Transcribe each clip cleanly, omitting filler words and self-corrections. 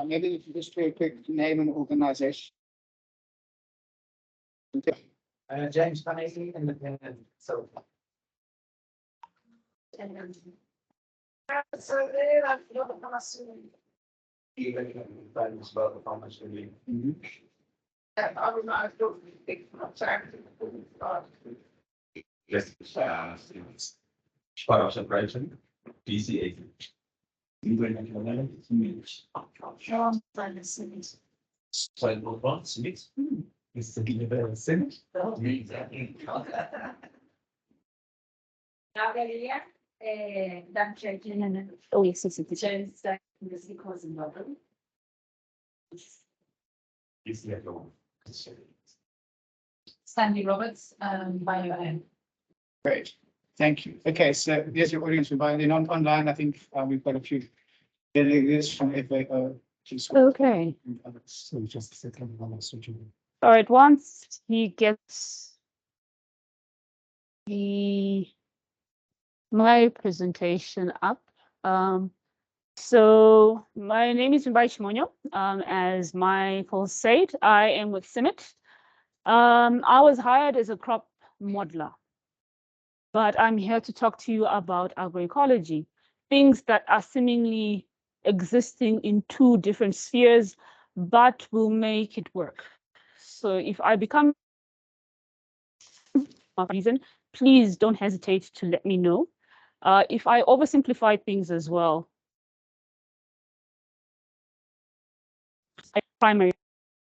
maybe if you just do a quick name and organization. James Panesi, independent. So. Even friends about the farmers really. Yes, part of separation. DC 80. So I move on, Smith. Is the level Senate? Oh, yes, yes, yes. Is the other one. Sandi Roberts, MLA. Great, thank you. Okay, so here's your audience. We're buying in online. I think we've got a few delegates from FAO. Okay. So just a second, I'm switching. All right. Once he gets my presentation up. So my name is Mbai Chimonyo. As my host said, I am with CIMMYT. I was hired as a crop modeler, but I'm here to talk to you about agroecology, things that are seemingly existing in two different spheres, but will make it work. So if I become a reason, please don't hesitate to let me know. If I oversimplify things as well, primary,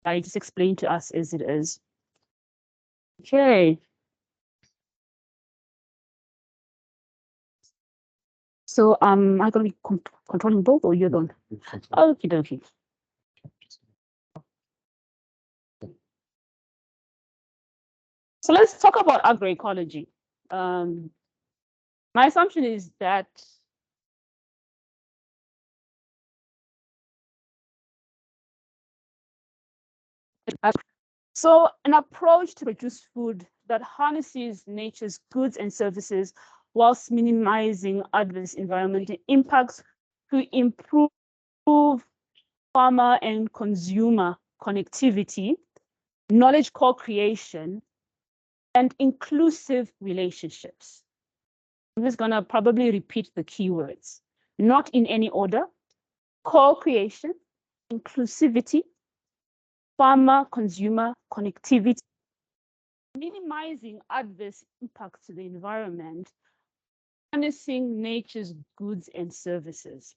I just explain to us as it is. Okay. So am I going to be controlling both, or you're going? Okie dokie. So let's talk about agroecology. My assumption is that so an approach to produce food that harnesses nature's goods and services whilst minimizing adverse environmental impacts to improve farmer and consumer connectivity, knowledge co-creation, and inclusive relationships. I'm just going to probably repeat the keywords, not in any order: co-creation, inclusivity, farmer-consumer connectivity, minimizing adverse impacts to the environment, harnessing nature's goods and services.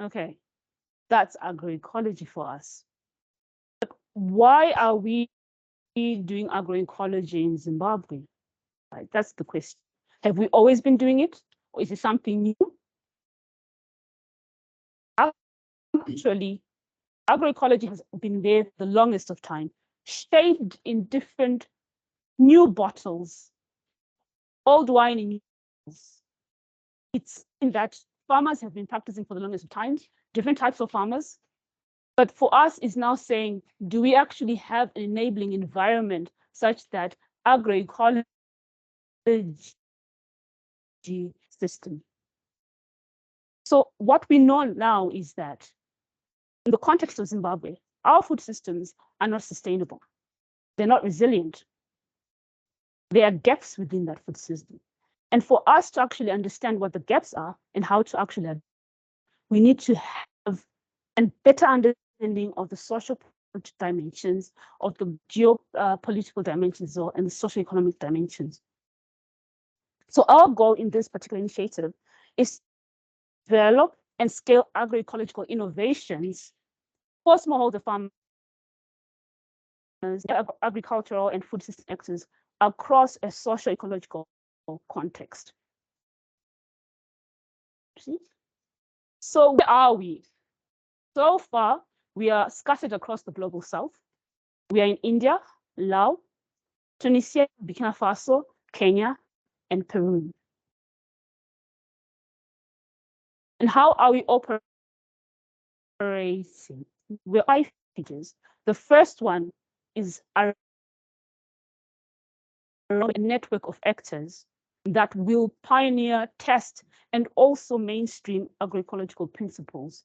Okay, that's agroecology for us. But why are we doing agroecology in Zimbabwe? Right, that's the question. Have we always been doing it, or is it something new? Actually, agroecology has been there the longest of time, shaped in different new bottles, old wine in new bottles. It's in that farmers have been practicing for the longest of time, different types of farmers. But for us, it's now saying, do we actually have an enabling environment such that agroecology system? So what we know now is that in the context of Zimbabwe, our food systems are not sustainable. They're not resilient. There are gaps within that food system. And for us to actually understand what the gaps are and how to actually have, we need to have a better understanding of the social dimensions, of the geopolitical dimensions, and the socioeconomic dimensions. So our goal in this particular initiative is to develop and scale agroecological innovations for smallholder farmers, agricultural and food system actors across a socio-ecological context. See? So where are we? So far, we are scattered across the global south. We are in India, Laos, Tunisia, Burkina Faso, Kenya, and Peru. And how are we operating? We're 5 stages. The first one is a network of actors that will pioneer, test, and also mainstream agroecological principles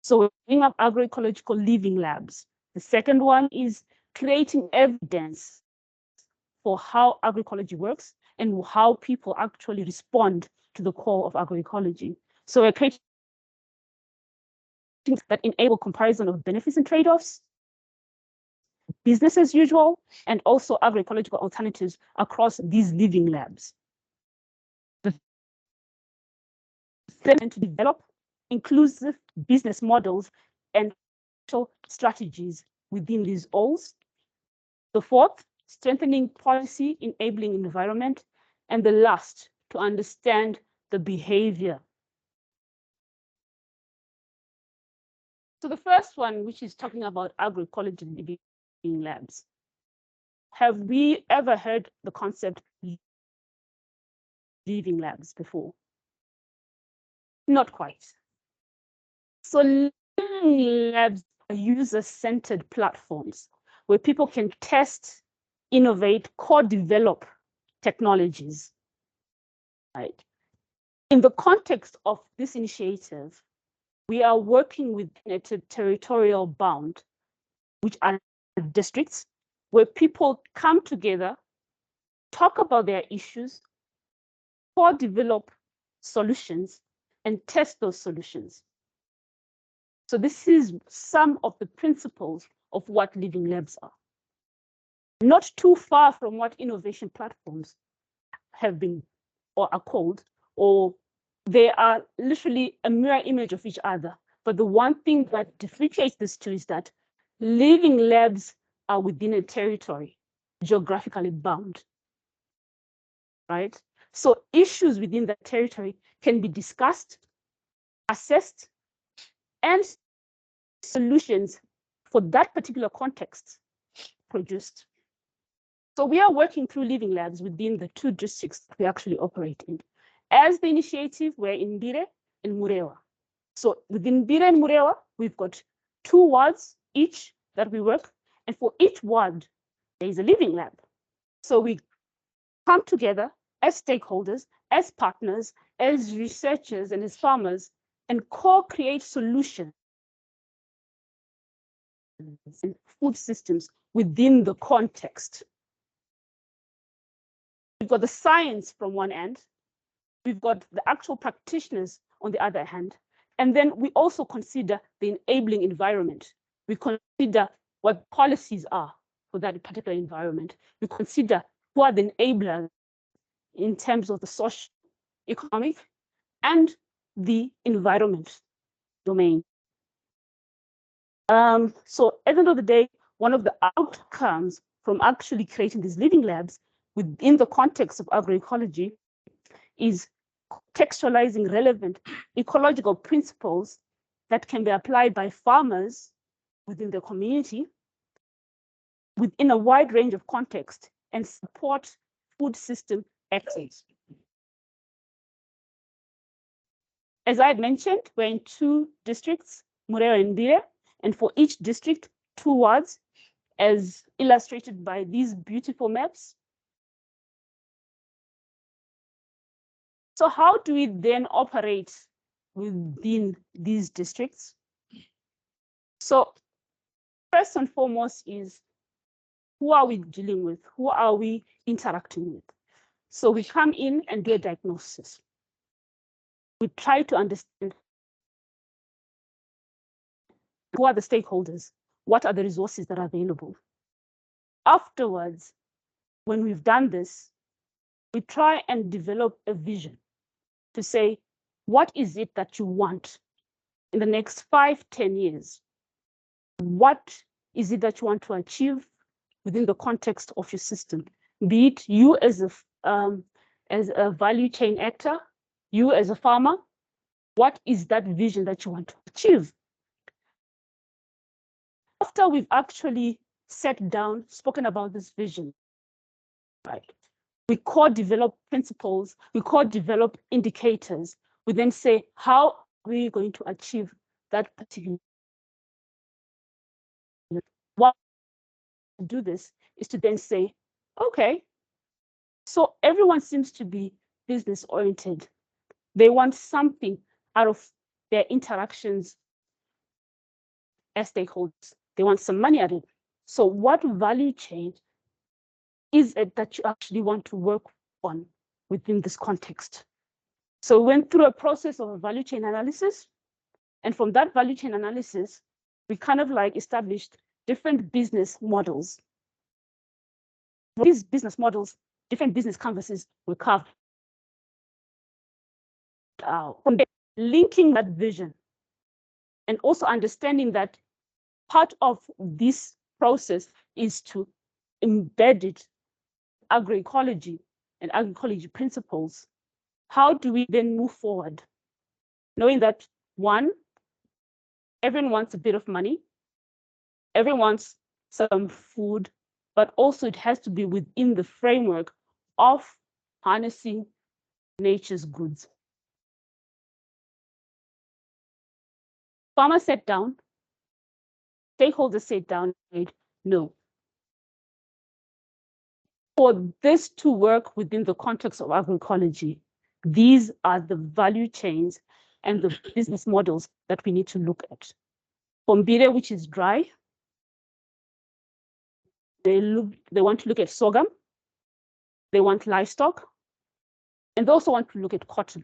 So we're bringing up agroecological living labs. The second one is creating evidence for how agroecology works and how people actually respond to the call of agroecology. So we're creating things that enable comparison of benefits and trade-offs, business as usual, and also agroecological alternatives across these living labs. The third, to develop inclusive business models and strategies within these goals. The fourth, strengthening policy enabling environment. And the last, to understand the behavior. So the first one, which is talking about agroecology living labs. Have we ever heard the concept living labs before? Not quite. So living labs are user-centered platforms where people can test, innovate, co-develop technologies, right? In the context of this initiative, we are working within a territorial bound, which are districts, where people come together, talk about their issues, co-develop solutions, and test those solutions. So this is some of the principles of what living labs are. Not too far from what innovation platforms have been or are called, or they are literally a mirror image of each other. But the one thing that differentiates these two is that living labs are within a territory, geographically bound, right? So issues within that territory can be discussed, assessed, and solutions for that particular context produced. So we are working through living labs within the two districts we actually operate in. As the initiative, we're in Mbire and Murewa. So within Mbire and Murewa, we've got 2 wards each that we work, and for each ward, there is a living lab. So we come together as stakeholders, as partners, as researchers, and as farmers, and co-create solutions and food systems within the context. We've got the science from one end, we've got the actual practitioners on the other hand, and then we also consider the enabling environment. We consider what policies are for that particular environment. We consider who are the enablers in terms of the social, economic, and the environment domain. So at the end of the day, one of the outcomes from actually creating these living labs within the context of agroecology is contextualizing relevant ecological principles that can be applied by farmers within the community within a wide range of contexts and support food system access. As I had mentioned, we're in 2 districts, Murewa and Mbire, and for each district, 2 wards, as illustrated by these beautiful maps. So how do we then operate within these districts? So first and foremost is, who are we dealing with? Who are we interacting with? So we come in and do a diagnosis. We try to understand who are the stakeholders, what are the resources that are available. Afterwards, when we've done this, we try and develop a vision to say, what is it that you want in the next 5, 10 years? What is it that you want to achieve within the context of your system? Be it you as a value chain actor, you as a farmer, what is that vision that you want to achieve? After we've actually sat down, spoken about this vision, right? We co-develop principles, we co-develop indicators. We then say, how are we going to achieve that particular? What to do this is to then say, okay, so everyone seems to be business oriented. They want something out of their interactions as stakeholders. They want some money out of it. So what value chain is it that you actually want to work on within this context? So we went through a process of a value chain analysis. And from that value chain analysis, we kind of like established different business models. These business models, different business canvases were carved out. From there, linking that vision and also understanding that part of this process is to embed it, agroecology and agroecology principles. How do we then move forward? Knowing that, one, everyone wants a bit of money, everyone wants some food, but also it has to be within the framework of harnessing nature's goods. Farmers sat down, stakeholders sat down and said, no. For this to work within the context of agroecology, these are the value chains and the business models that we need to look at. Bombire, which is dry, they want to look at sorghum, they want livestock, and they also want to look at cotton.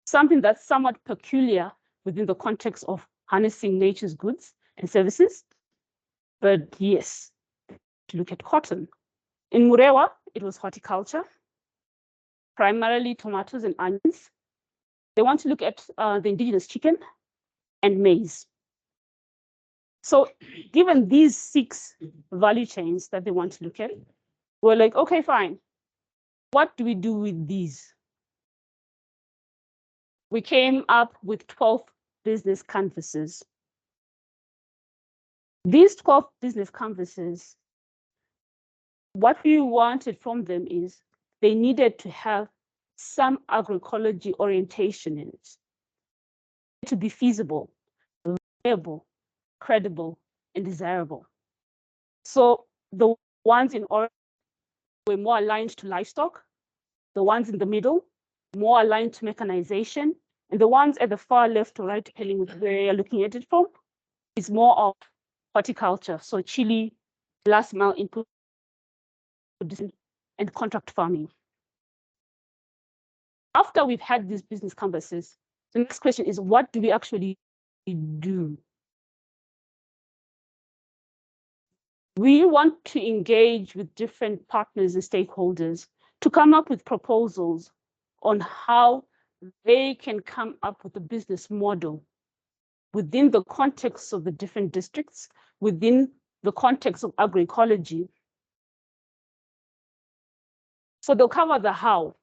Something that's somewhat peculiar within the context of harnessing nature's goods and services. But yes, to look at cotton. In Murewa, it was horticulture, primarily tomatoes and onions. They want to look at the indigenous chicken and maize. So given these 6 value chains that they want to look at, we're like, okay, fine. What do we do with these? We came up with 12 business canvases. These 12 business canvases, what we wanted from them is they needed to have some agroecology orientation in it to be feasible, viable, credible, and desirable. So the ones in orange were more aligned to livestock, the ones in the middle, more aligned to mechanization, and the ones at the far left or right, depending with where you're looking at it from, is more of horticulture, so chili, last mile input, and contract farming. After we've had these business canvases, the next question is, what do we actually do? We want to engage with different partners and stakeholders to come up with proposals on how they can come up with a business model within the context of the different districts, within the context of agroecology. So they'll cover the how.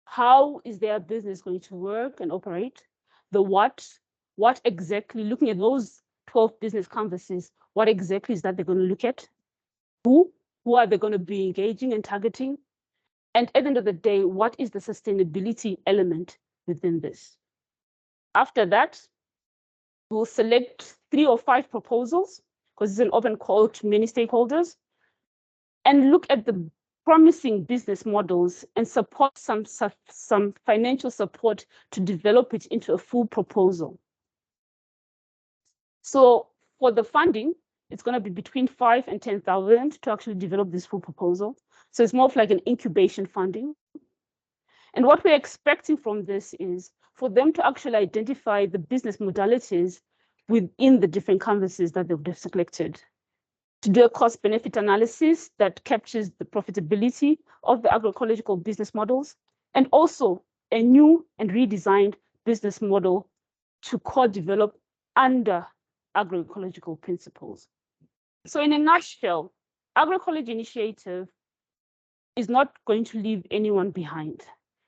How is their business going to work and operate? The what exactly, looking at those 12 business canvases, what exactly is that they're going to look at? Who are they going to be engaging and targeting? And at the end of the day, what is the sustainability element within this? After that, we'll select 3 or 5 proposals, because it's an open call to many stakeholders, and look at the promising business models and support some financial support to develop it into a full proposal. So for the funding, it's going to be between 5 and 10,000 to actually develop this full proposal. So it's more of like an incubation funding. And what we're expecting from this is for them to actually identify the business modalities within the different canvases that they've selected, to do a cost benefit analysis that captures the profitability of the agroecological business models, and also a new and redesigned business model to co-develop under agroecological principles. So in a nutshell, agroecology initiative is not going to leave anyone behind.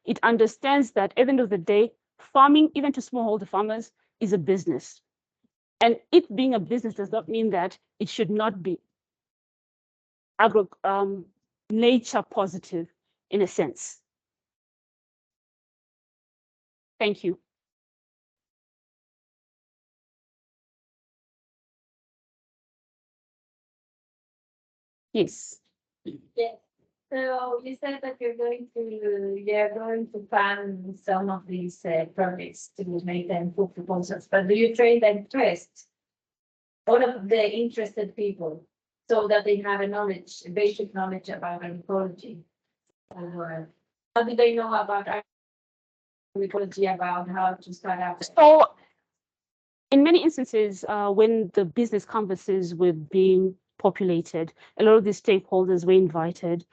It understands that at the end of the day, farming, even to smallholder farmers, is a business. And it being a business does not mean that it should not be nature positive in a sense. Thank you. Yes. Yes. So you said that you're going to fund some of these projects to make them full proposals, but do you trade them first? all of the interested people, so that they have a knowledge, a basic knowledge about agroecology. Or how do they know about agroecology, about how to start up? So in many instances, when the business canvases were being populated, a lot of the stakeholders were invited,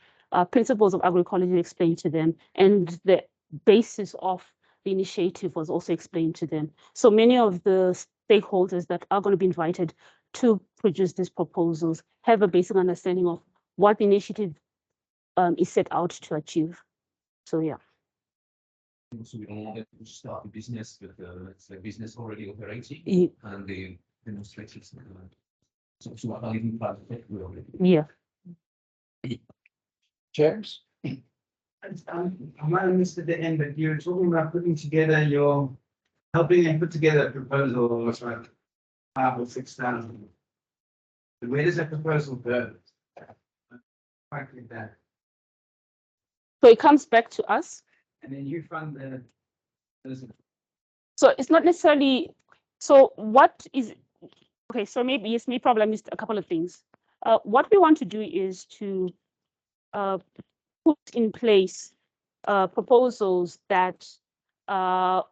principles of agroecology explained to them, and the basis of the initiative was also explained to them. So many of the stakeholders that are going to be invited to produce these proposals have a basic understanding of what the initiative is set out to achieve. So yeah. So we don't want them to start a business with it's a business already operating Ye- and they demonstrate it. So what are even part of it? We already. Yeah. James? I might have missed at the end, but you were talking about putting together helping and put together a proposal, it's like 5,000 or 6,000. Where does that proposal go? Quite like that. So it comes back to us. And then you fund So it's not necessarily, so what is, okay, so maybe, yes, maybe probably I missed a couple of things. What we want to do is to put in place proposals that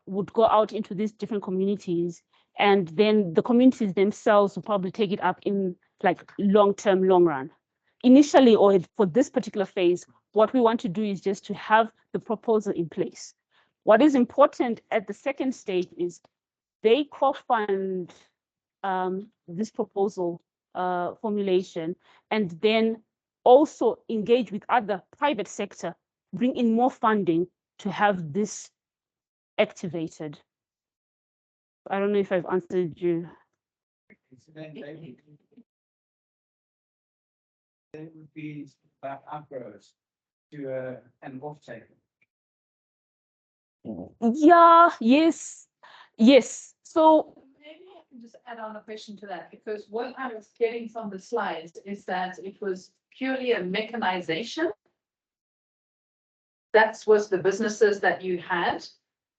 would go out into these different communities, and then the communities themselves will probably take it up in like long-term, long run. Initially, or for this particular phase, what we want to do is just to have the proposal in place. What is important at the second stage is they co-fund this proposal formulation, and then also engage with other private sector, bring in more funding to have this activated. I don't know if I've answered you. They would be about agros to an off-taker. Yeah, yes, yes. So Maybe I can just add on a question to that, because what I was getting from the slides is that it was purely a mechanization. That was the businesses that you had.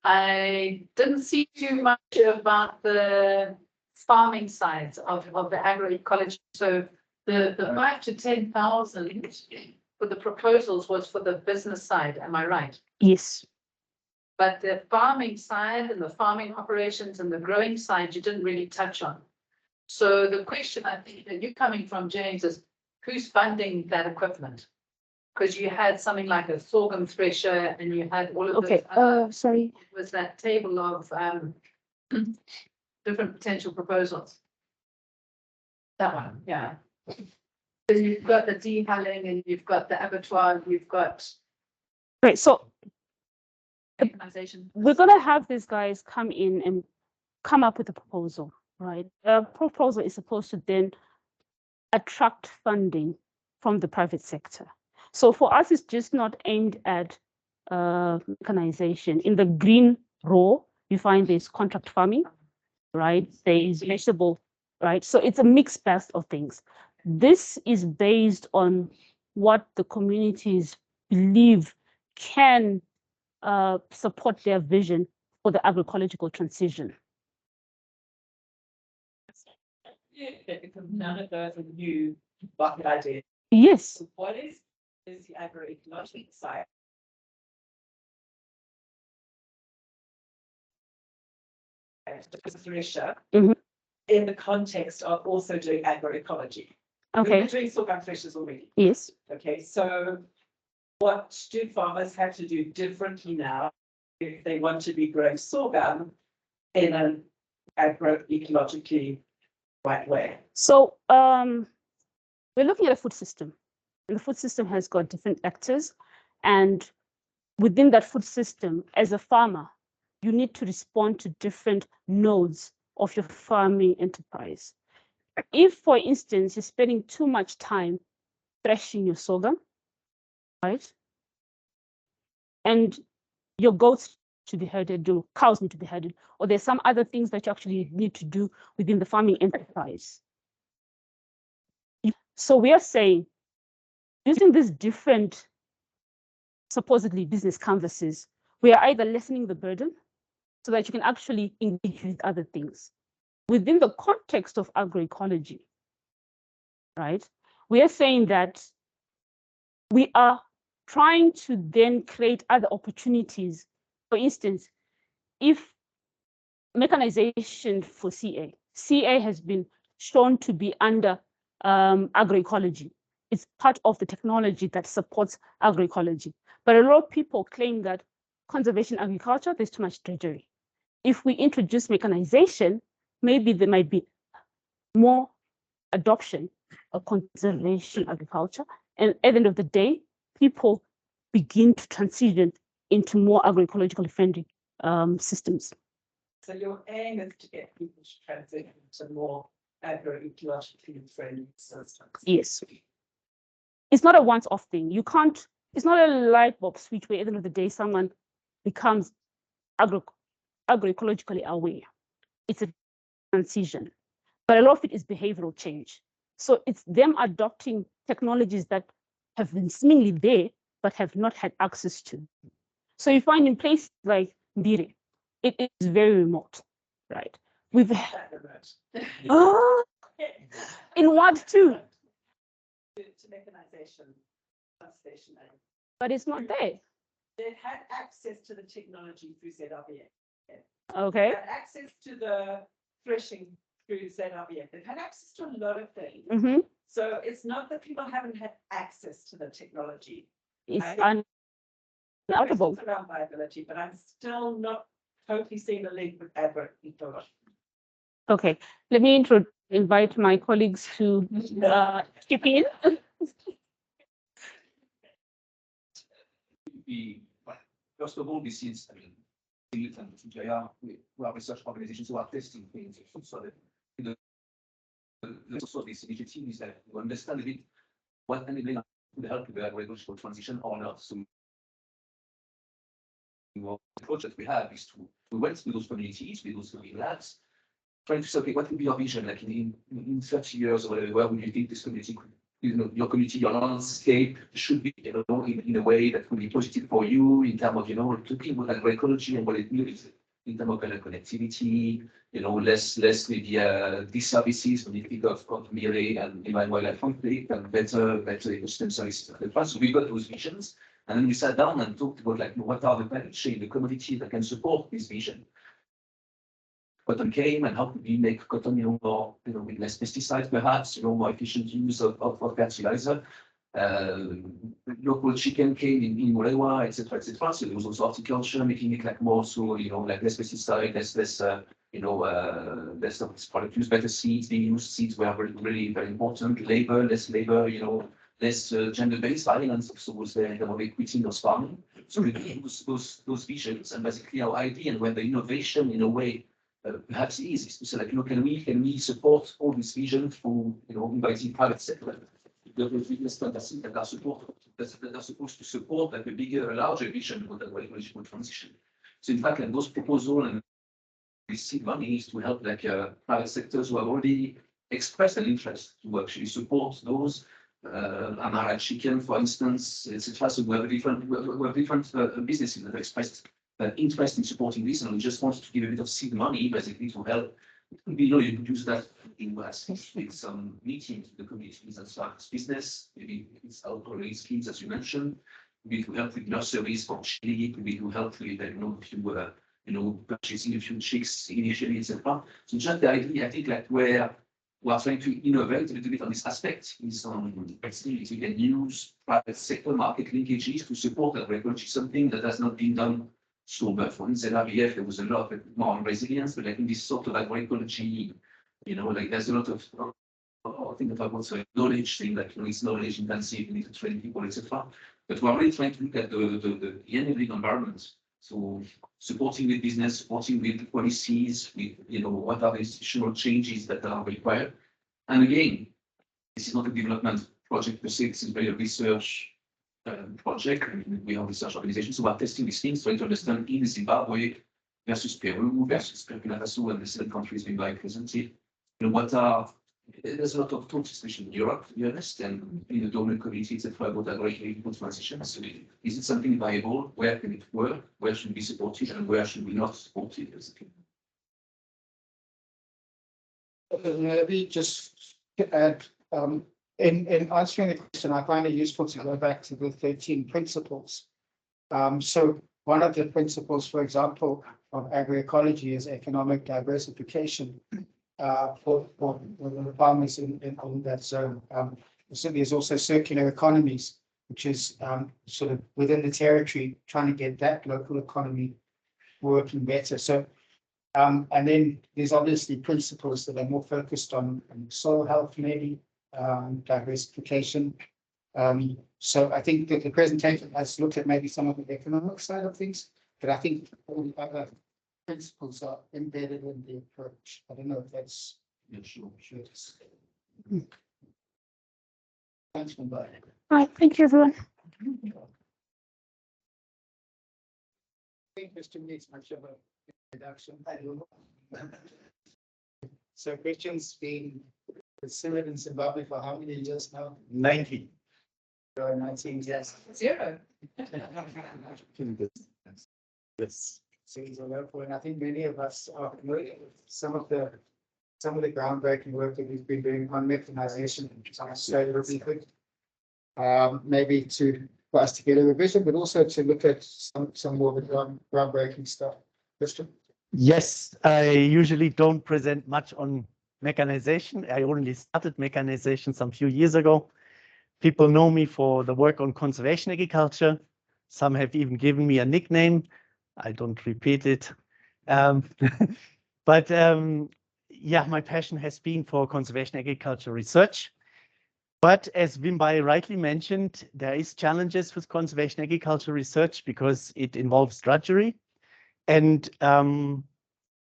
I didn't see too much about the farming sides of the agroecology. So the 5 to 10,000 for the proposals was for the business side, am I right? yes. But the farming side and the farming operations and the growing side, you didn't really touch on. So the question I think that you're coming from, James, is who's funding that equipment? Because you had something like a sorghum thresher and you had all of Okay, those. sorry. It was that table of different potential proposals. That one, yeah. So you've got the dehulling and you've got the abattoir, you've got Right, so mechanization. we're gonna have these guys come in and come up with a proposal, right? A proposal is supposed to then attract funding from the private sector. So for us, it's just not aimed at mechanization. In the green row, you find there's contract farming, right? There is vegetable, right? So it's a mixed bag of things. This is based on what the communities believe can support their vision for the agroecological transition. Yeah, because none of those are new bucket ideas. Yes. So what is the agroecological side? Thresher Mhm. in the context of also doing agroecology. Okay. We're doing sorghum threshers already. Yes. Okay, so what do farmers have to do differently now if they want to be growing sorghum in an agroecologically right way? So we're looking at a food system, and the food system has got different actors, and within that food system, as a farmer, you need to respond to different nodes of your farming enterprise. If, for instance, you're spending too much time threshing your sorghum, right? And your goats should be herded, your cows need to be herded, or there's some other things that you actually need to do within the farming enterprise. So we are saying, using these different supposedly business canvases, we are either lessening the burden so that you can actually engage with other things. within the context of agroecology, right? We are saying that we are trying to then create other opportunities. For instance, if mechanization for CA has been shown to be under agroecology. It's part of the technology that supports agroecology. But a lot of people claim that conservation agriculture, there's too much drudgery. If we introduce mechanization, maybe there might be more adoption of conservation agriculture. And at the end of the day, people begin to transition into more agroecologically friendly systems. So your aim is to get people to transition to more agroecologically friendly systems. Yes. It's not a once-off thing. You can't, it's not a light bulb switch where at the end of the day, someone becomes agroecologically aware. It's a transition. But a lot of it is behavioral change. So it's them adopting technologies that have been seemingly there, but have not had access to. So you find in places like Mbire, it is very remote, right? We've in what too? To mechanization station, But it's not there. they had access to the technology through ZRBA. Okay. They had access to the threshing through ZRBA. They've had access to a lot of things. Mm-hmm. So it's not that people haven't had access to the technology. It's I- undoubtable. Questions around viability, but I'm still not totally seeing the link with agroecology. Okay, let me invite my colleagues to chip in. First of all, this is, I mean, CIMMYT and CIMMYT, we are research organizations who are testing things. So the source of this initiative is that we understand a bit what enabling could help with the agroecological transition or not. So the approach that we have is we went to those communities, with those labs, trying to say, okay, what would be your vision? Like in 30 years or whatever, where would you think this community could, your community, your landscape should be, in a way that would be positive for you in terms of, talking about agroecology and what it means in terms of connectivity, less maybe disservices when you think of MLA and wildlife conflict and better ecosystem services. So we got those visions, and then we sat down and talked about like what are the value chain, the commodities that can support this vision. Cotton came, and how could we make cotton, more, with less pesticides, perhaps, more efficient use of fertilizer. Local chicken came in Molewa, etc., etc. So there was also horticulture, making it like more so, like less pesticide, less product use, better seeds being used. Seeds were really very important. Less labor, less gender-based violence also was there in terms of equity in those farming. So we those visions, and basically our idea and where the innovation in a way perhaps is to say like, can we support all this vision through, inviting private sector, the business that are supposed to support like a larger vision of the agroecological transition. So in fact, like those proposals and we seed money is to help like private sectors who have already expressed an interest to actually support those. Amara Chicken, for instance, etc. So we have different businesses that have expressed interest in supporting this, and we just wanted to give a bit of seed money, basically, to help. You could use that in with some meetings with the communities and start business. Maybe it's outdoor schemes, as you mentioned. Maybe to help with nurseries for chili. Maybe to help with purchasing a few chicks initially, etc. So just the idea, I think, like where we are trying to innovate a little bit on this aspect is on we can use private sector market linkages to support agroecology, something that has not been done so much. For instance, RBF, there was a lot more on resilience, but like in this sort of agroecology, like there's a lot of I think about also knowledge thing, like it's knowledge intensive, you need to train people, etc. But we're really trying to look at the enabling environment. So supporting with business, supporting with policies, with what are the institutional changes that are required. And again, this is not a development project per se, this is really a research project. We have research organizations who are testing these things, trying to understand in Zimbabwe versus Peru versus Burkina Faso and the seven countries being represented. There's a lot of talks, especially in Europe, to be honest, and in the donor community, etc., about agroecological transition. So is it something viable? Where can it work? Where should it be supported, and where should we not support it? Basically. Maybe just to add, in answering the question, I find it useful to go back to the 13 principles. So one of the principles, for example, of agroecology is economic diversification for the farmers in that zone. So there's also circular economies, which is sort of within the territory, trying to get that local economy working better. So and then there's obviously principles that are more focused on soil health, maybe diversification. So I think that the presentation has looked at maybe some of the economic side of things, but I think all the other principles are embedded in the approach. I don't know if that's sure. Thanks, Mumbai. All right, thank you, everyone. I think Mr. needs much of a introduction. So Christian's been considered in Zimbabwe for how many years now? 90. 19 years. 0. Yes. So he's a local, and I think many of us are familiar with some of the groundbreaking work that he's been doing on mechanization. So it would be good, maybe for us to get a revision, but also to look at some more of the groundbreaking stuff. Christian? Yes, I usually don't present much on mechanization. I only started mechanization some few years ago. People know me for the work on conservation agriculture. Some have even given me a nickname. I don't repeat it. But yeah, my passion has been for conservation agriculture research. But as Wimbai rightly mentioned, there is challenges with conservation agriculture research because it involves drudgery. And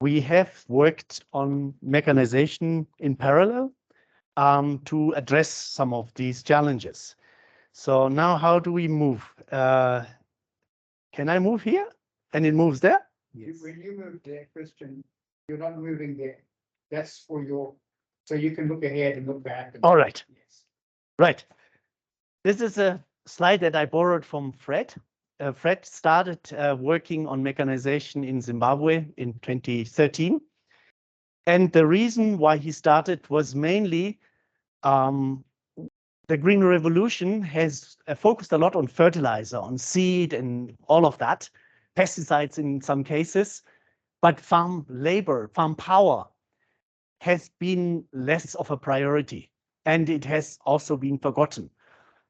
we have worked on mechanization in parallel to address some of these challenges. So now how do we move? Can I move here? And it moves there? When you move there, Christian, you're not moving there. That's for your, so you can look ahead and look back. All right. Yes. Right. This is a slide that I borrowed from Fred. Fred started working on mechanization in Zimbabwe in 2013. And the reason why he started was mainly the Green Revolution has focused a lot on fertilizer, on seed and all of that, pesticides in some cases, but farm labor, farm power has been less of a priority, and it has also been forgotten.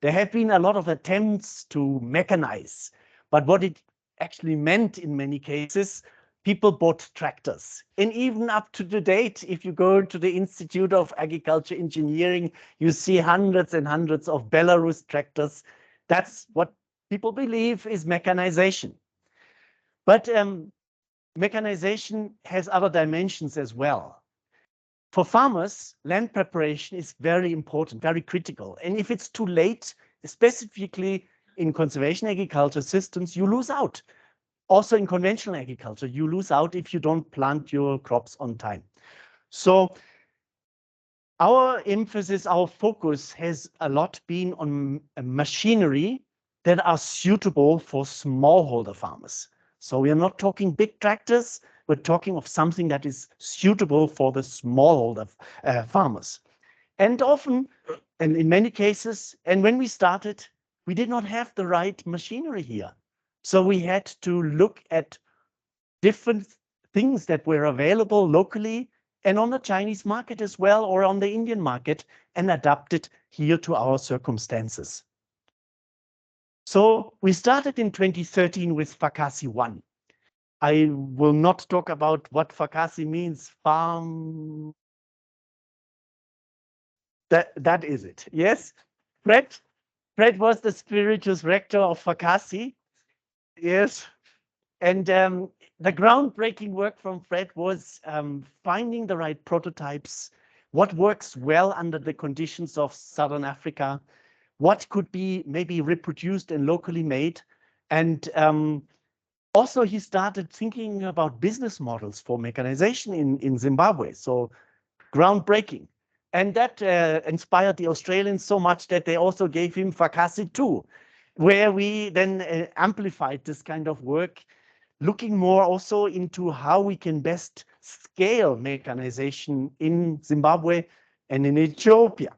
There have been a lot of attempts to mechanize, but what it actually meant in many cases, people bought tractors. And even up to the date, if you go to the Institute of Agriculture Engineering, you see hundreds and hundreds of Belarus tractors. That's what people believe is mechanization. But mechanization has other dimensions as well. For farmers, land preparation is very important, very critical. And if it's too late, specifically in conservation agriculture systems, you lose out. Also in conventional agriculture, you lose out if you don't plant your crops on time. So our emphasis, our focus has a lot been on machinery that are suitable for smallholder farmers. So we are not talking big tractors, we're talking of something that is suitable for the smallholder farmers. And often, and in many cases, and when we started, we did not have the right machinery here. So we had to look at different things that were available locally and on the Chinese market as well, or on the Indian market, and adapt it here to our circumstances. So we started in 2013 with Fakasi 1. I will not talk about what Fakasi means, farm. That is it, yes? Fred was the spiritual rector of Fakasi. Yes. And the groundbreaking work from Fred was finding the right prototypes, what works well under the conditions of Southern Africa, what could be maybe reproduced and locally made. And also he started thinking about business models for mechanization in Zimbabwe. So groundbreaking. And that inspired the Australians so much that they also gave him Fakasi 2, where we then amplified this kind of work, looking more also into how we can best scale mechanization in Zimbabwe and in Ethiopia.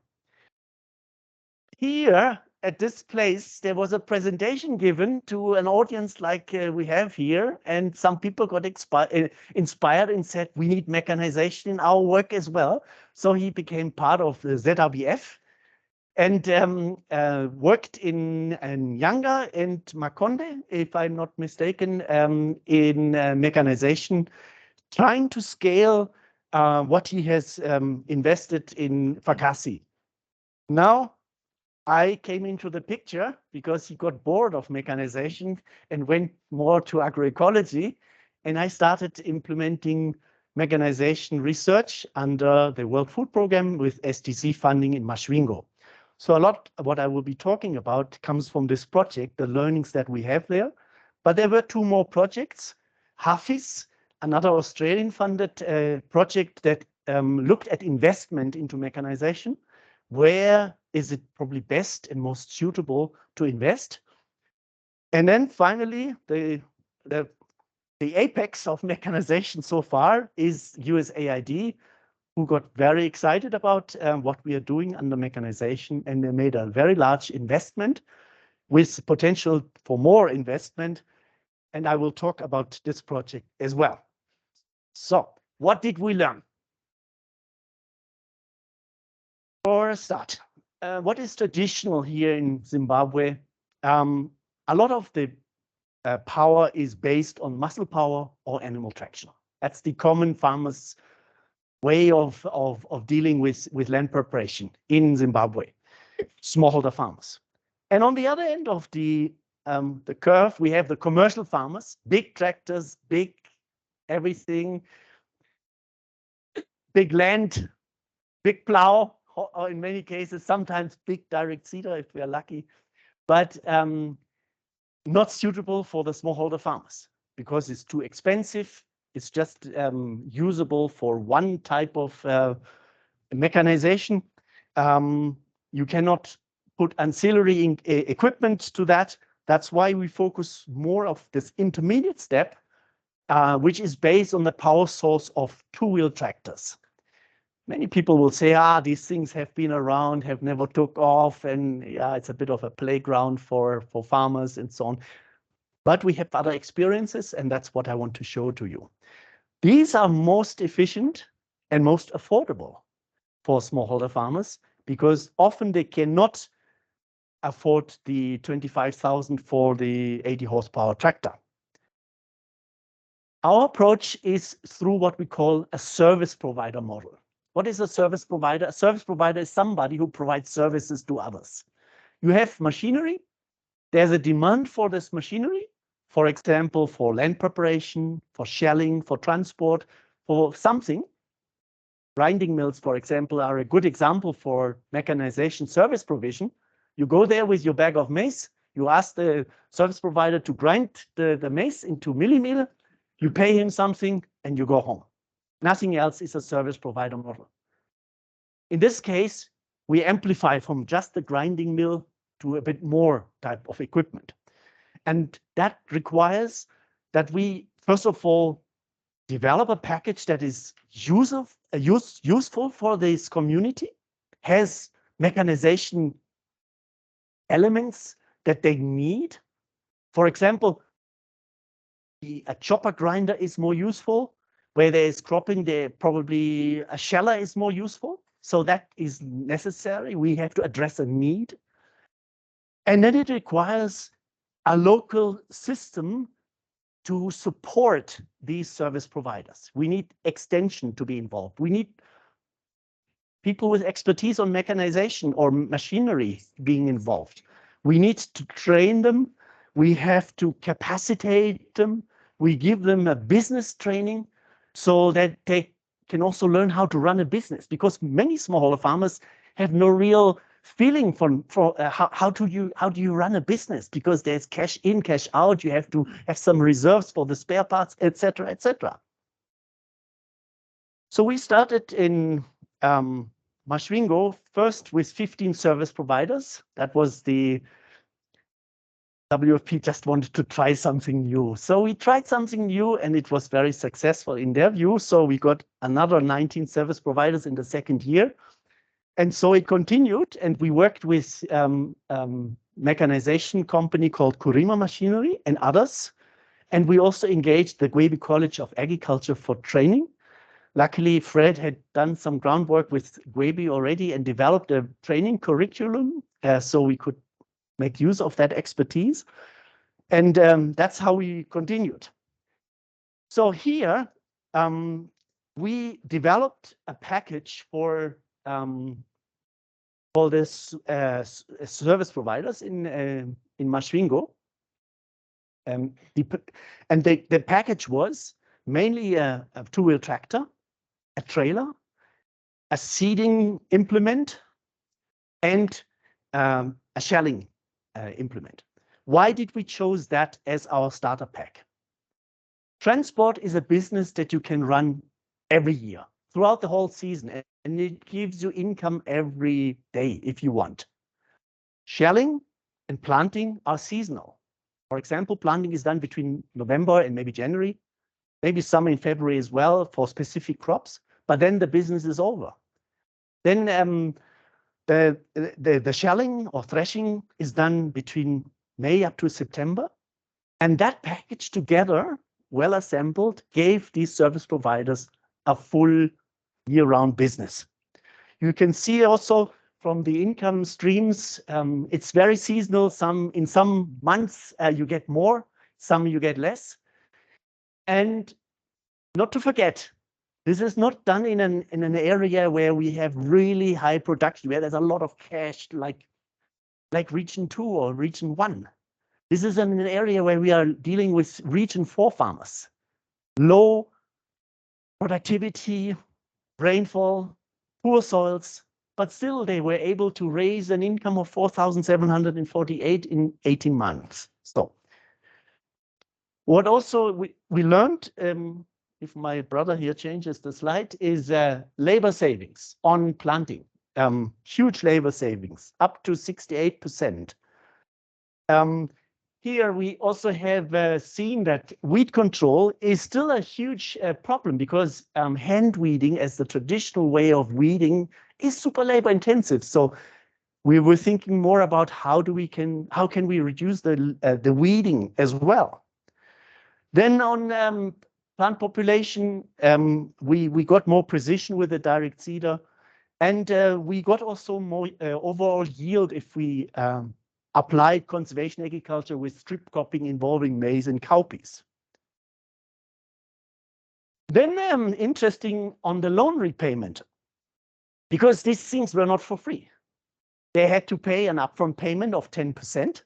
Here at this place, there was a presentation given to an audience like we have here, and some people got inspired and said, we need mechanization in our work as well. So he became part of the ZRBF and worked in Nyanga and Makonde, if I'm not mistaken, in mechanization, trying to scale what he has invested in Fakasi. Now, I came into the picture because he got bored of mechanization and went more to agroecology. And I started implementing mechanization research under the World Food Programme with STC funding in Mashwingo. So a lot of what I will be talking about comes from this project, the learnings that we have there. But there were two more projects. Hafis, another Australian funded project that looked at investment into mechanization. Where is it probably best and most suitable to invest? And then finally, the apex of mechanization so far is USAID, who got very excited about what we are doing under mechanization, and they made a very large investment with potential for more investment. And I will talk about this project as well. So what did we learn? For a start, what is traditional here in Zimbabwe? A lot of the power is based on muscle power or animal traction. That's the common farmers' way of dealing with land preparation in Zimbabwe, smallholder farmers. And on the other end of the curve, we have the commercial farmers, big tractors, big everything, big land, big plow, or in many cases, sometimes big direct seeder if we are lucky, but not suitable for the smallholder farmers because it's too expensive. It's just usable for one type of mechanization. You cannot put ancillary equipment to that. That's why we focus more of this intermediate step, which is based on the power source of two-wheel tractors. Many people will say, these things have been around, have never took off, and yeah, it's a bit of a playground for farmers and so on. But we have other experiences, and that's what I want to show to you. These are most efficient and most affordable for smallholder farmers because often they cannot afford the 25,000 for the 80 horsepower tractor. Our approach is through what we call a service provider model. What is a service provider? A service provider is somebody who provides services to others. You have machinery. There's a demand for this machinery, for example, for land preparation, for shelling, for transport, for something. Grinding mills, for example, are a good example for mechanization service provision. You go there with your bag of maize. You ask the service provider to grind the maize into millimill. You pay him something and you go home. Nothing else is a service provider model. In this case, we amplify from just the grinding mill to a bit more type of equipment. And that requires that we, first of all, develop a package that is useful for this community, has mechanization elements that they need. For example, a chopper grinder is more useful. Where there is cropping, there probably a sheller is more useful. So that is necessary. We have to address a need. And then it requires a local system to support these service providers. We need extension to be involved. We need people with expertise on mechanization or machinery being involved. We need to train them. We have to capacitate them. We give them a business training so that they can also learn how to run a business, because many smallholder farmers have no real feeling for how do you run a business, because there's cash in, cash out. You have to have some reserves for the spare parts, etc., etc. So we started in Mashwingo first with 15 service providers. That was the WFP just wanted to try something new. So we tried something new and it was very successful in their view. So we got another 19 service providers in the second year. And so it continued and we worked with mechanization company called Kurima Machinery and others. And we also engaged the Gwebe College of Agriculture for training. Luckily, Fred had done some groundwork with Gwebe already and developed a training curriculum. So we could make use of that expertise. And that's how we continued. So here, we developed a package for this service providers in Mashwingo. And the package was mainly a two-wheel tractor, a trailer, a seeding implement, and a shelling implement. Why did we choose that as our starter pack? Transport is a business that you can run every year throughout the whole season, and it gives you income every day if you want. Shelling and planting are seasonal. For example, planting is done between November and maybe January, maybe some in February as well for specific crops, but then the business is over. Then the shelling or threshing is done between May up to September. And that package together, well assembled, gave these service providers a full year-round business. You can see also from the income streams, it's very seasonal. In some months you get more, some you get less. And not to forget, this is not done in an area where we have really high production, where there's a lot of cash, like region 2 or region 1. This is in an area where we are dealing with region 4 farmers. Low productivity, rainfall, poor soils, but still they were able to raise an income of 4,748 in 18 months. So what also we learned, if my brother here changes the slide, is labor savings on planting. Huge labor savings, up to 68%. Here we also have seen that weed control is still a huge problem because hand weeding as the traditional way of weeding is super labor intensive. So we were thinking more about how can we reduce the weeding as well. Then on plant population, we got more precision with the direct seeder, and we got also more overall yield if we applied conservation agriculture with strip cropping involving maize and cowpeas. Then interesting on the loan repayment, because these things were not for free. They had to pay an upfront payment of 10%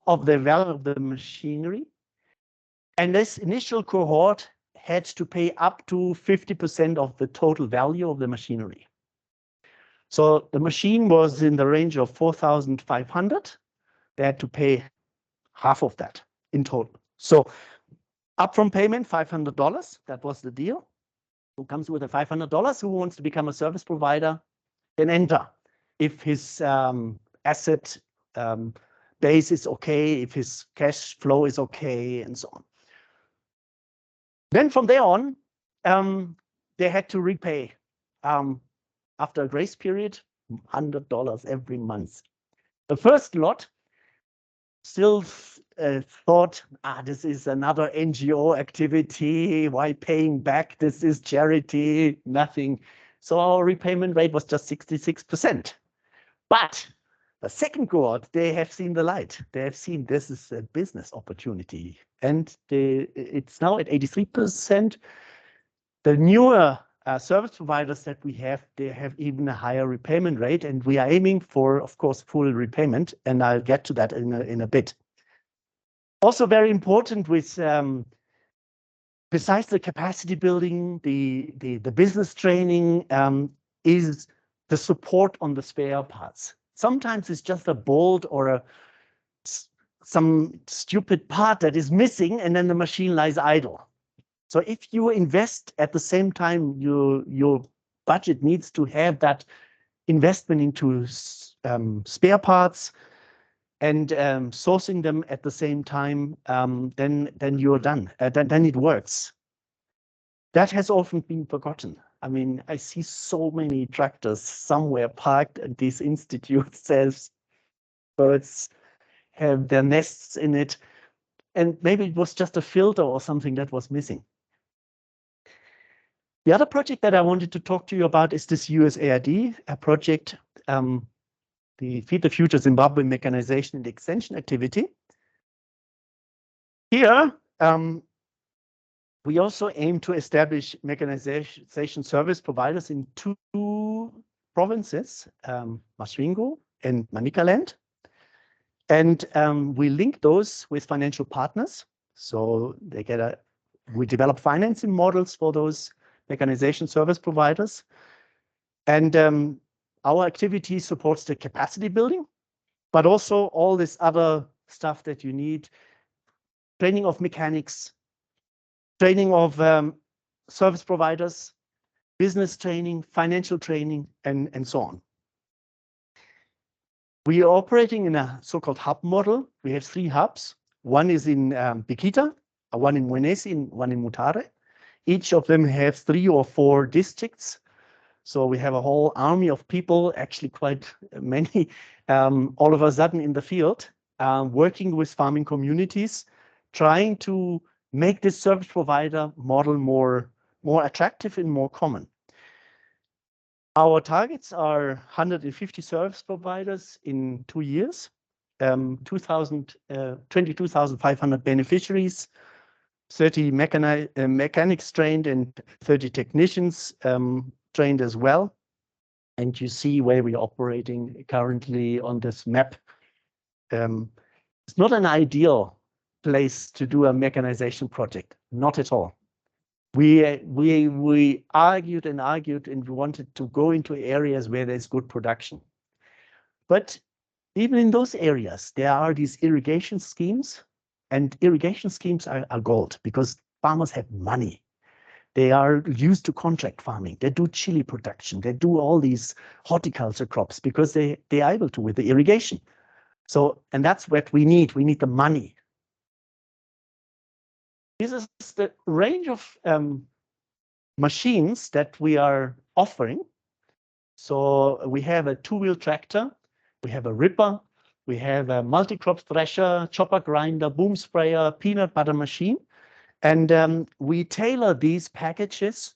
of the value of the machinery. And this initial cohort had to pay up to 50% of the total value of the machinery. So the machine was in the range of 4,500. They had to pay half of that in total. So upfront payment, $500. That was the deal. Who comes with a $500? Who wants to become a service provider? Can enter if his asset base is okay, if his cash flow is okay, and so on. Then from there on, they had to repay after a grace period, $100 every month. The first lot still thought, this is another NGO activity. Why paying back? This is charity, nothing. So our repayment rate was just 66%. But the second cohort, they have seen the light. They have seen this is a business opportunity. And it's now at 83%. The newer service providers that we have, they have even a higher repayment rate. And we are aiming for, of course, full repayment. And I'll get to that in a bit. Also very important with, besides the capacity building, the business training is the support on the spare parts. Sometimes it's just a bolt or some stupid part that is missing and then the machine lies idle. So if you invest at the same time, your budget needs to have that investment into spare parts, and sourcing them at the same time, then you're done. Then it works. That has often been forgotten. I mean, I see so many tractors somewhere parked at these institutes. There's birds have their nests in it, and maybe it was just a filter or something that was missing. The other project that I wanted to talk to you about is this USAID project, the Feed the Future Zimbabwe Mechanization and Extension activity. Here, we also aim to establish mechanization service providers in 2 provinces, Masvingo and Manicaland. And we link those with financial partners. So they get we develop financing models for those mechanization service providers. And our activity supports the capacity building, but also all this other stuff that you need, training of mechanics, training of service providers, business training, financial training, and so on. We are operating in a so-called hub model. We have 3 hubs. One is in Bikita, one in Mwenesi, and one in Mutare. Each of them has 3 or 4 districts. So we have a whole army of people, actually quite many, all of a sudden in the field, working with farming communities, trying to make this service provider model more attractive and more common. Our targets are 150 service providers in 2 years, 22,500 beneficiaries, 30 mechanics trained, and 30 technicians trained as well. And you see where we're operating currently on this map. It's not an ideal place to do a mechanization project, not at all. We argued and we wanted to go into areas where there's good production. But even in those areas, there are these irrigation schemes, and irrigation schemes are gold because farmers have money. They are used to contract farming. They do chili production. They do all these horticulture crops because they are able to with the irrigation. So, and that's what we need. We need the money. This is the range of machines that we are offering. So we have a 2-wheel tractor, we have a ripper, we have a multi-crop thresher, chopper grinder, boom sprayer, peanut butter machine. And we tailor these packages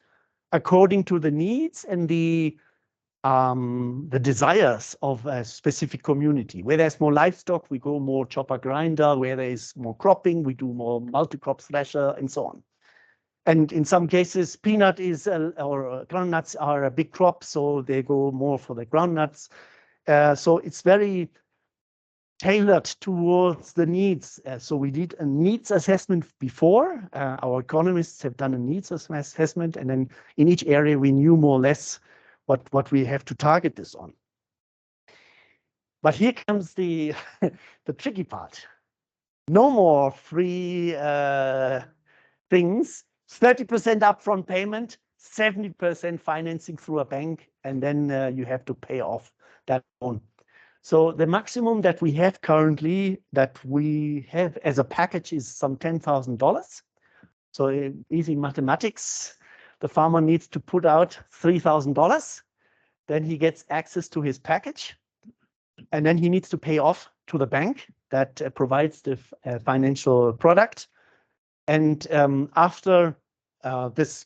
according to the needs and the desires of a specific community. Where there's more livestock, we go more chopper grinder. Where there's more cropping, we do more multi-crop thresher and so on. And in some cases, peanut is or groundnuts are a big crop, so they go more for the groundnuts. So it's very tailored towards the needs. So we did a needs assessment before. Our economists have done a needs assessment, and then in each area we knew more or less what we have to target this on. But here comes the tricky part. No more free things. 30% upfront payment, 70% financing through a bank, and then you have to pay off that loan. So the maximum that we have currently, that we have as a package, is some $10,000. So easy mathematics. The farmer needs to put out $3,000. Then he gets access to his package. And then he needs to pay off to the bank that provides the financial product. And after this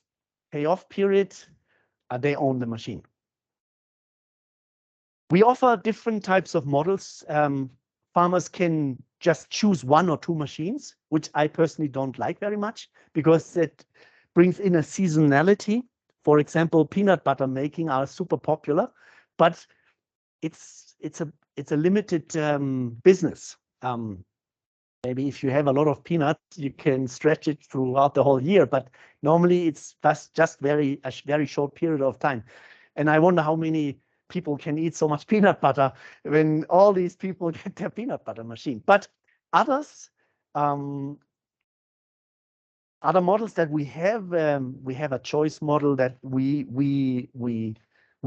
payoff period, they own the machine. We offer different types of models. Farmers can just choose 1 or 2 machines, which I personally don't like very much because it brings in a seasonality. For example, peanut butter making are super popular, but it's a limited business. Maybe if you have a lot of peanuts, you can stretch it throughout the whole year, but normally it's just a very short period of time. And I wonder how many people can eat so much peanut butter when all these people get their peanut butter machine. But others, other models that we have a choice model that we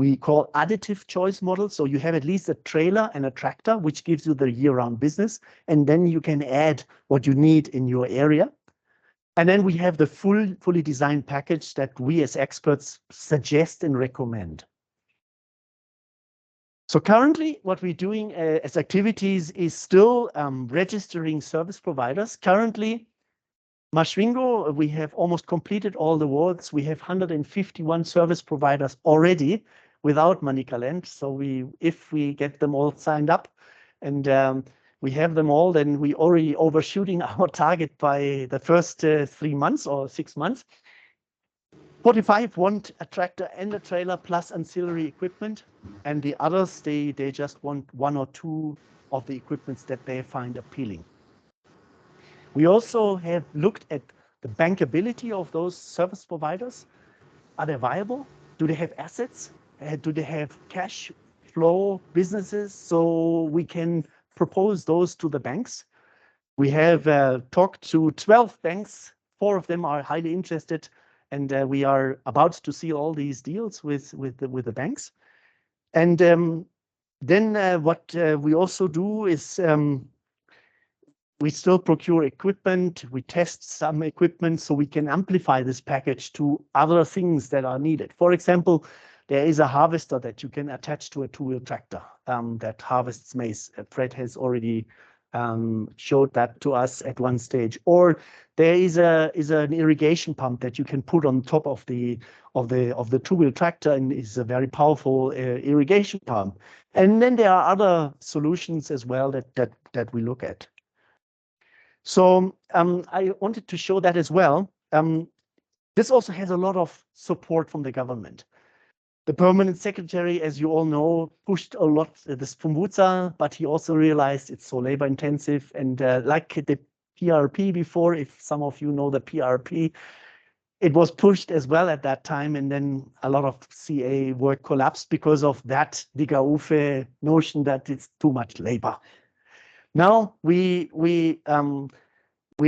we call additive choice model. So you have at least a trailer and a tractor, which gives you the year-round business, and then you can add what you need in your area. And then we have the fully designed package that we as experts suggest and recommend. So currently, what we're doing as activities is still registering service providers. Currently, Maschwingo, we have almost completed all the wards. We have 151 service providers already without Manicaland. So if we get them all signed up and we have them all, then we already overshooting our target by the first 3 months or 6 months. 45 want a tractor and a trailer plus ancillary equipment, and the others, they just want 1 or 2 of the equipments that they find appealing. We also have looked at the bankability of those service providers. Are they viable? Do they have assets? Do they have cash flow businesses? So we can propose those to the banks. We have talked to 12 banks. 4 of them are highly interested, and we are about to see all these deals with the banks. And then what we also do is we still procure equipment. We test some equipment so we can amplify this package to other things that are needed. For example, there is a harvester that you can attach to a 2-wheel tractor that harvests maize. Fred has already showed that to us at one stage. Or there is an irrigation pump that you can put on top of the 2-wheel tractor, and is a very powerful irrigation pump. And then there are other solutions as well that we look at. So I wanted to show that as well. This also has a lot of support from the government. The permanent secretary, as you all know, pushed a lot this Fumbutsa, but he also realized it's so labor intensive. And like the PRP before, if some of you know the PRP, it was pushed as well at that time. And then a lot of CA work collapsed because of that Digaufe notion that it's too much labor. Now we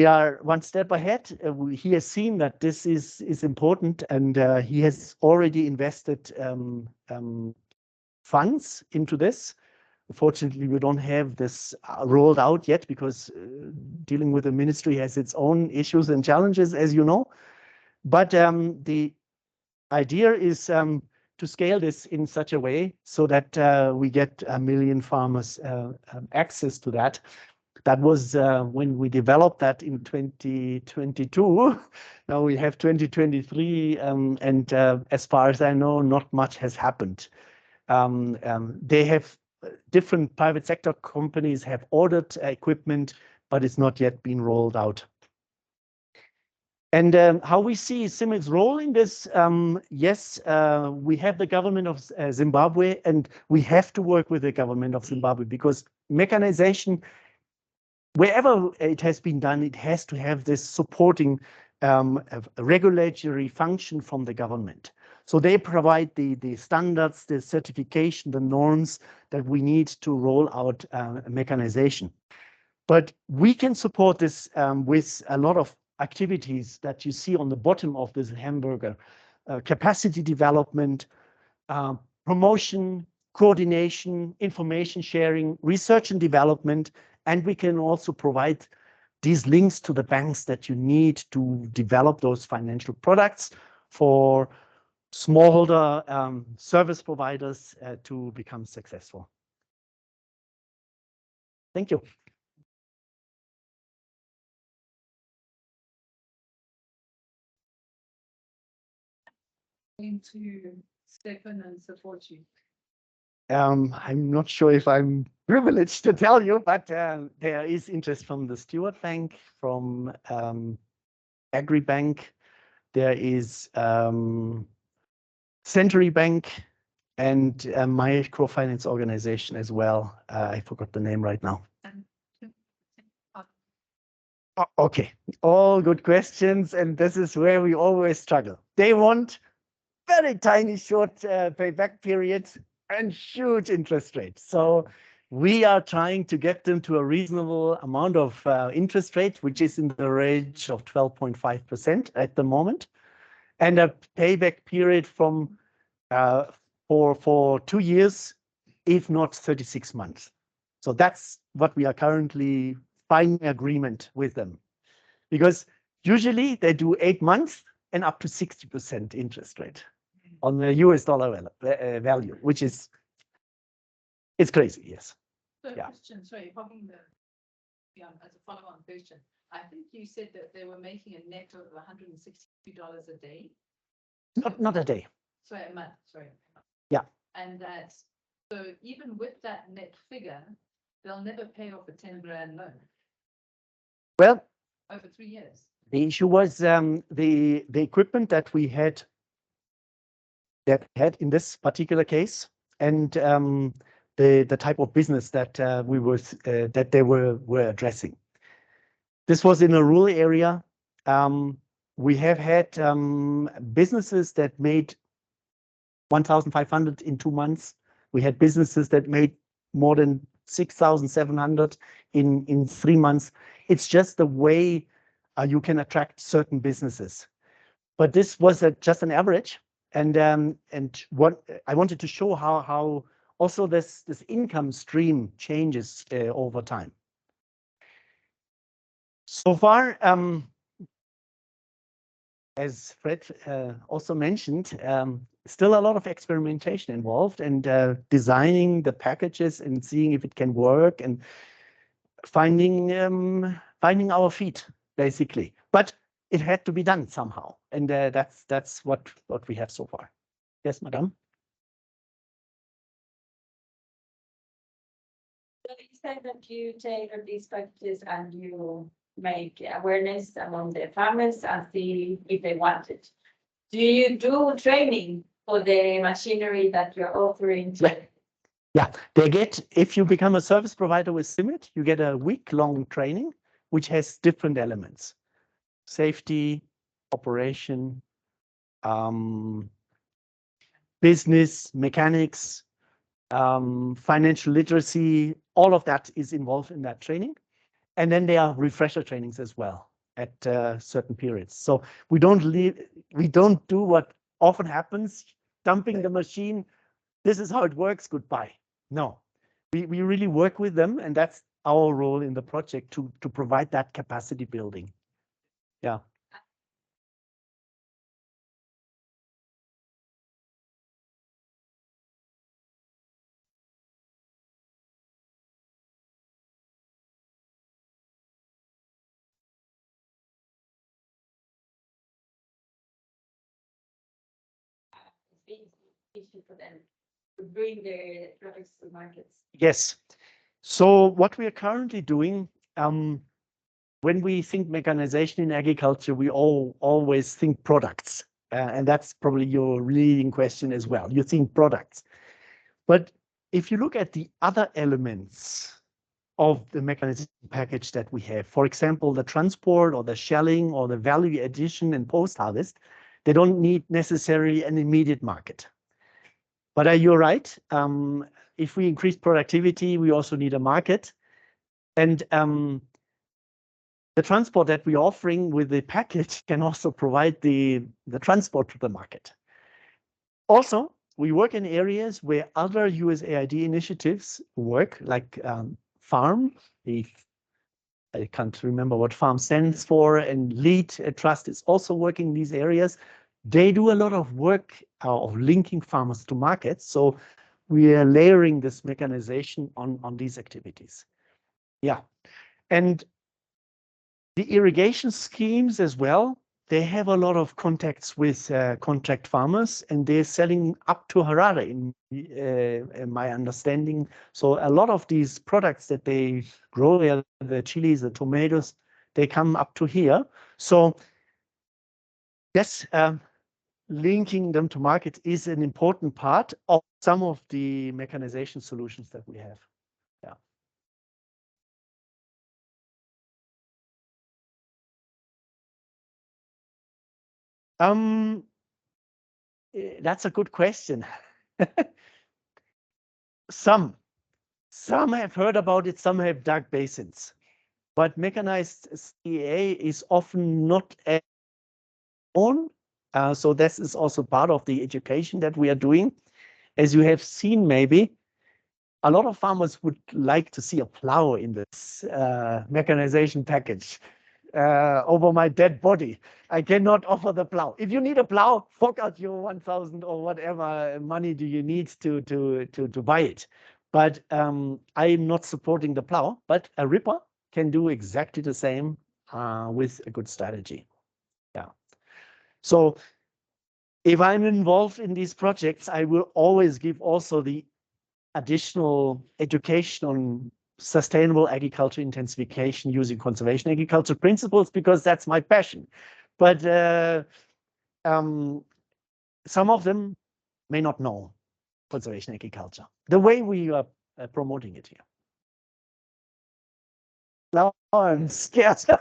are one step ahead. He has seen that this is important, and he has already invested funds into this. Unfortunately, we don't have this rolled out yet because dealing with the ministry has its own issues and challenges, as you know. But the idea is to scale this in such a way so that we get 1 million farmers access to that. That was when we developed that in 2022. Now we have 2023, and as far as I know, not much has happened. They have different private sector companies have ordered equipment, but it's not yet been rolled out. And how we see CIMMYT's role in this, yes, we have the government of Zimbabwe, and we have to work with the government of Zimbabwe because mechanization, wherever it has been done, it has to have this supporting regulatory function from the government. So they provide the standards, the certification, the norms that we need to roll out mechanization. But we can support this with a lot of activities that you see on the bottom of this hamburger: capacity development, promotion, coordination, information sharing, research and development. And we can also provide these links to the banks that you need to develop those financial products for smallholder service providers to become successful. Thank you. To step in and support you. I'm not sure if I'm privileged to tell you, but there is interest from the Stewart Bank, from AgriBank. There is Century Bank, and microfinance organization as well. I forgot the name right now. Okay, all good questions, and this is where we always struggle. They want very tiny short payback periods and huge interest rates. So we are trying to get them to a reasonable amount of interest rate, which is in the range of 12.5% at the moment, and a payback period from for 2 years, if not 36 months. So that's what we are currently finding agreement with them. Because usually they do 8 months and up to 60% interest rate on the US dollar value, which is, it's crazy, yes. So Yeah. Christian, sorry, hogging as a follow-on question, I think you said that they were making a net of $162 a day. Not a day. Sorry, a month, sorry. Yeah. And that, so even with that net figure, they'll never pay off a 10 grand loan Well, over 3 years. the issue was the equipment that we had in this particular case, and the type of business that that they were addressing. This was in a rural area. We have had businesses that made 1,500 in 2 months. We had businesses that made more than 6,700 in 3 months. It's just the way you can attract certain businesses. But this was just an average, and what I wanted to show how also this income stream changes over time. So far, as Fred also mentioned, still a lot of experimentation involved, and designing the packages and seeing if it can work, and finding our feet basically. But it had to be done somehow, and that's what we have so far. Yes, madam. So you said that you tailor these packages and you make awareness among the farmers and see if they want it. Do you do training for the machinery that you're offering to? Yeah, they get, if you become a service provider with CIMMYT, you get a week-long training, which has different elements: safety, operation, business, mechanics, financial literacy. All of that is involved in that training. And then there are refresher trainings as well at certain periods. So we don't do what often happens, dumping the machine. This is how it works, goodbye. No, we really work with them, and that's our role in the project, to provide that capacity building. Yeah. Issue for them to bring their products to markets. Yes. So what we are currently doing, when we think mechanization in agriculture, we always think products. And that's probably your leading question as well. You think products. But if you look at the other elements of the mechanization package that we have, for example, the transport or the shelling or the value addition and post-harvest, they don't need necessarily an immediate market. But you're right. If we increase productivity, we also need a market. And the transport that we're offering with the package can also provide the transport to the market. Also, we work in areas where other USAID initiatives work, like FARM. I can't remember what FARM stands for, and LEAD Trust is also working in these areas. They do a lot of work of linking farmers to markets. So we are layering this mechanization on these activities. Yeah. And the irrigation schemes as well, they have a lot of contacts with contract farmers, and they're selling up to Harare in my understanding. So a lot of these products that they grow, the chilies, the tomatoes, they come up to here. So yes, linking them to market is an important part of some of the mechanization solutions that we have. Yeah. That's a good question. Some have heard about it, some have dug basins, but mechanized CEA is often not known. So this is also part of the education that we are doing. As you have seen, maybe a lot of farmers would like to see a plow in this mechanization package. Over my dead body, I cannot offer the plow. If you need a plow, fork out your 1,000 or whatever money do you need to buy it. But I'm not supporting the plow, but a ripper can do exactly the same with a good strategy. Yeah. So if I'm involved in these projects, I will always give also the additional education on sustainable agriculture intensification using conservation agriculture principles, because that's my passion. But some of them may not know conservation agriculture, the way we are promoting it here. Now I'm scared. Yeah.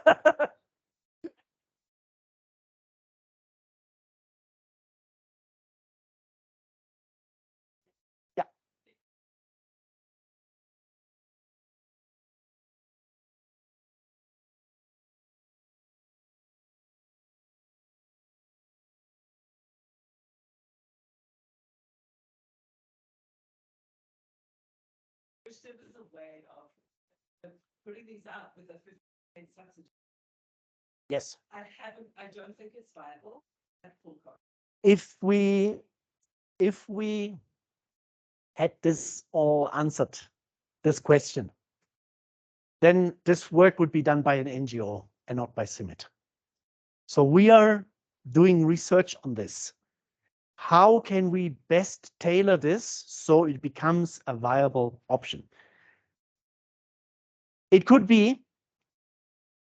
Wish there was a way of putting these out with a 50% subsidy. Yes. I don't think it's viable at full cost. If we had this all answered, this question, then this work would be done by an NGO and not by CIMMYT. So we are doing research on this. How can we best tailor this so it becomes a viable option? It could be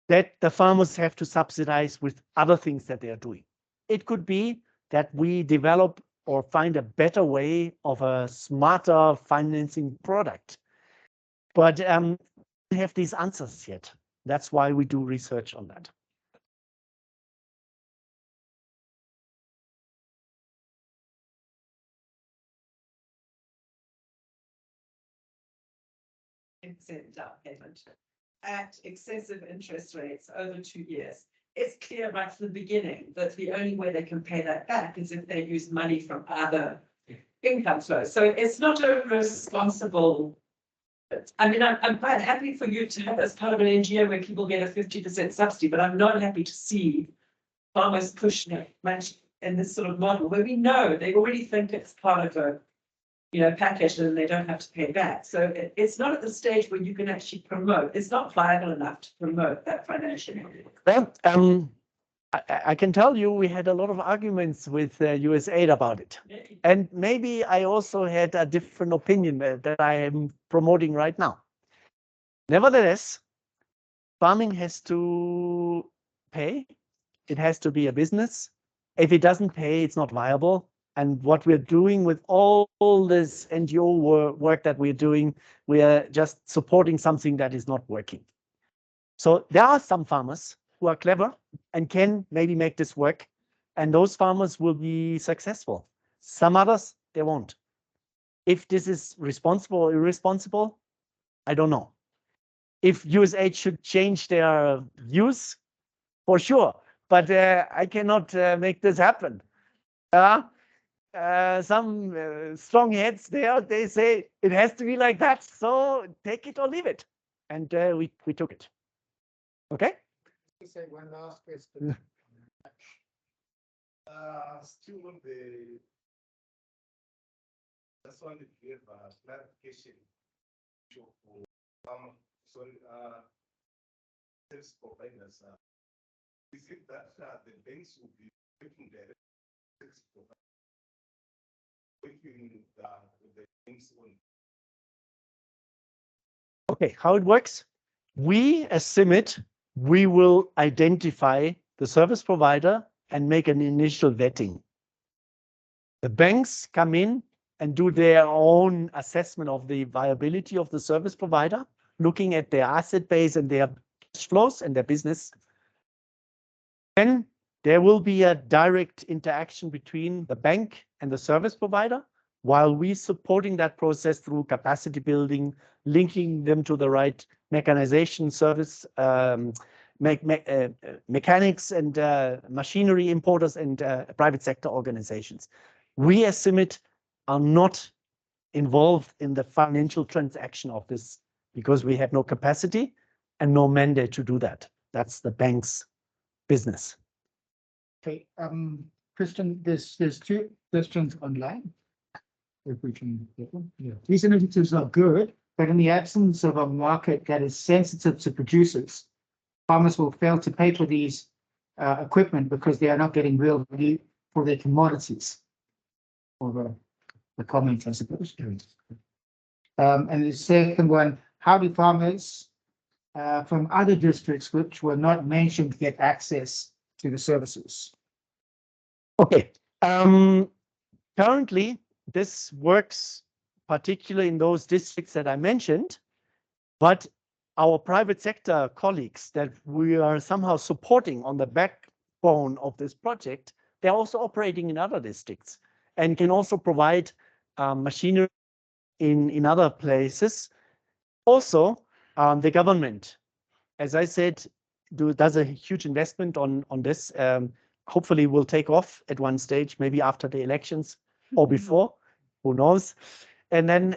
that the farmers have to subsidize with other things that they are doing. It could be that we develop or find a better way of a smarter financing product. But we don't have these answers yet. That's why we do research on that. Down payment at excessive interest rates over 2 years. It's clear right from the beginning that the only way they can pay that back is if they use money from other income flows. So it's not a responsible. I mean, I'm quite happy for you to have as part of an NGO where people get a 50% subsidy, but I'm not happy to see farmers push much in this sort of model where we know they already think it's part of a package and they don't have to pay back. So it's not at the stage where you can actually promote. It's not viable enough to promote that financial model. Well, I can tell you we had a lot of arguments with USAID about it. And maybe I also had a different opinion that I am promoting right now. Nevertheless, farming has to pay. It has to be a business. If it doesn't pay, it's not viable. And what we're doing with all this NGO work that we're doing, we are just supporting something that is not working. So there are some farmers who are clever and can maybe make this work. And those farmers will be successful. Some others, they won't. If this is responsible or irresponsible, I don't know. If USAID should change their views, for sure. But I cannot make this happen. Some strong heads there, they say it has to be like that. So take it or leave it. And we took it. Okay? Say one last question. Still on the, just wanted to give a clarification for sorry, service providers. Is it that the banks will be working directly with the banks on? Okay, how it works? We as CIMMYT, we will identify the service provider and make an initial vetting. The banks come in and do their own assessment of the viability of the service provider, looking at their asset base and their cash flows and their business. Then there will be a direct interaction between the bank and the service provider, while we supporting that process through capacity building, linking them to the right mechanization service, mechanics and machinery importers and private sector organizations. We as CIMMYT are not involved in the financial transaction of this because we have no capacity and no mandate to do that. That's the bank's business. Okay, Christian, there's two questions online. If we can get them. Yeah. These initiatives are good, but in the absence of a market that is sensitive to producers, farmers will fail to pay for these equipment because they are not getting real value for their commodities. Or the comment, I suppose. And the second one, how do farmers from other districts which were not mentioned get access to the services? Okay. Currently, this works particularly in those districts that I mentioned, but our private sector colleagues that we are somehow supporting on the backbone of this project, they're also operating in other districts and can also provide machinery in other places. Also, the government, as I said, does a huge investment on this. Hopefully will take off at one stage, maybe after the elections or before, who knows. And then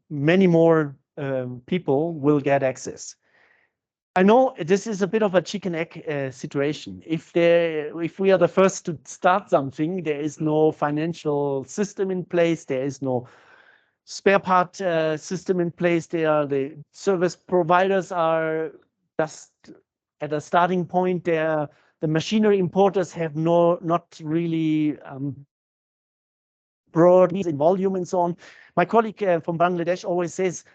many more people will get access. I know this is a bit of a chicken egg situation. If we are the first to start something, there is no financial system in place, there is no spare part system in place. The service providers are just at a starting point. The machinery importers have not really broad needs in volume and so on. My colleague from Bangladesh always says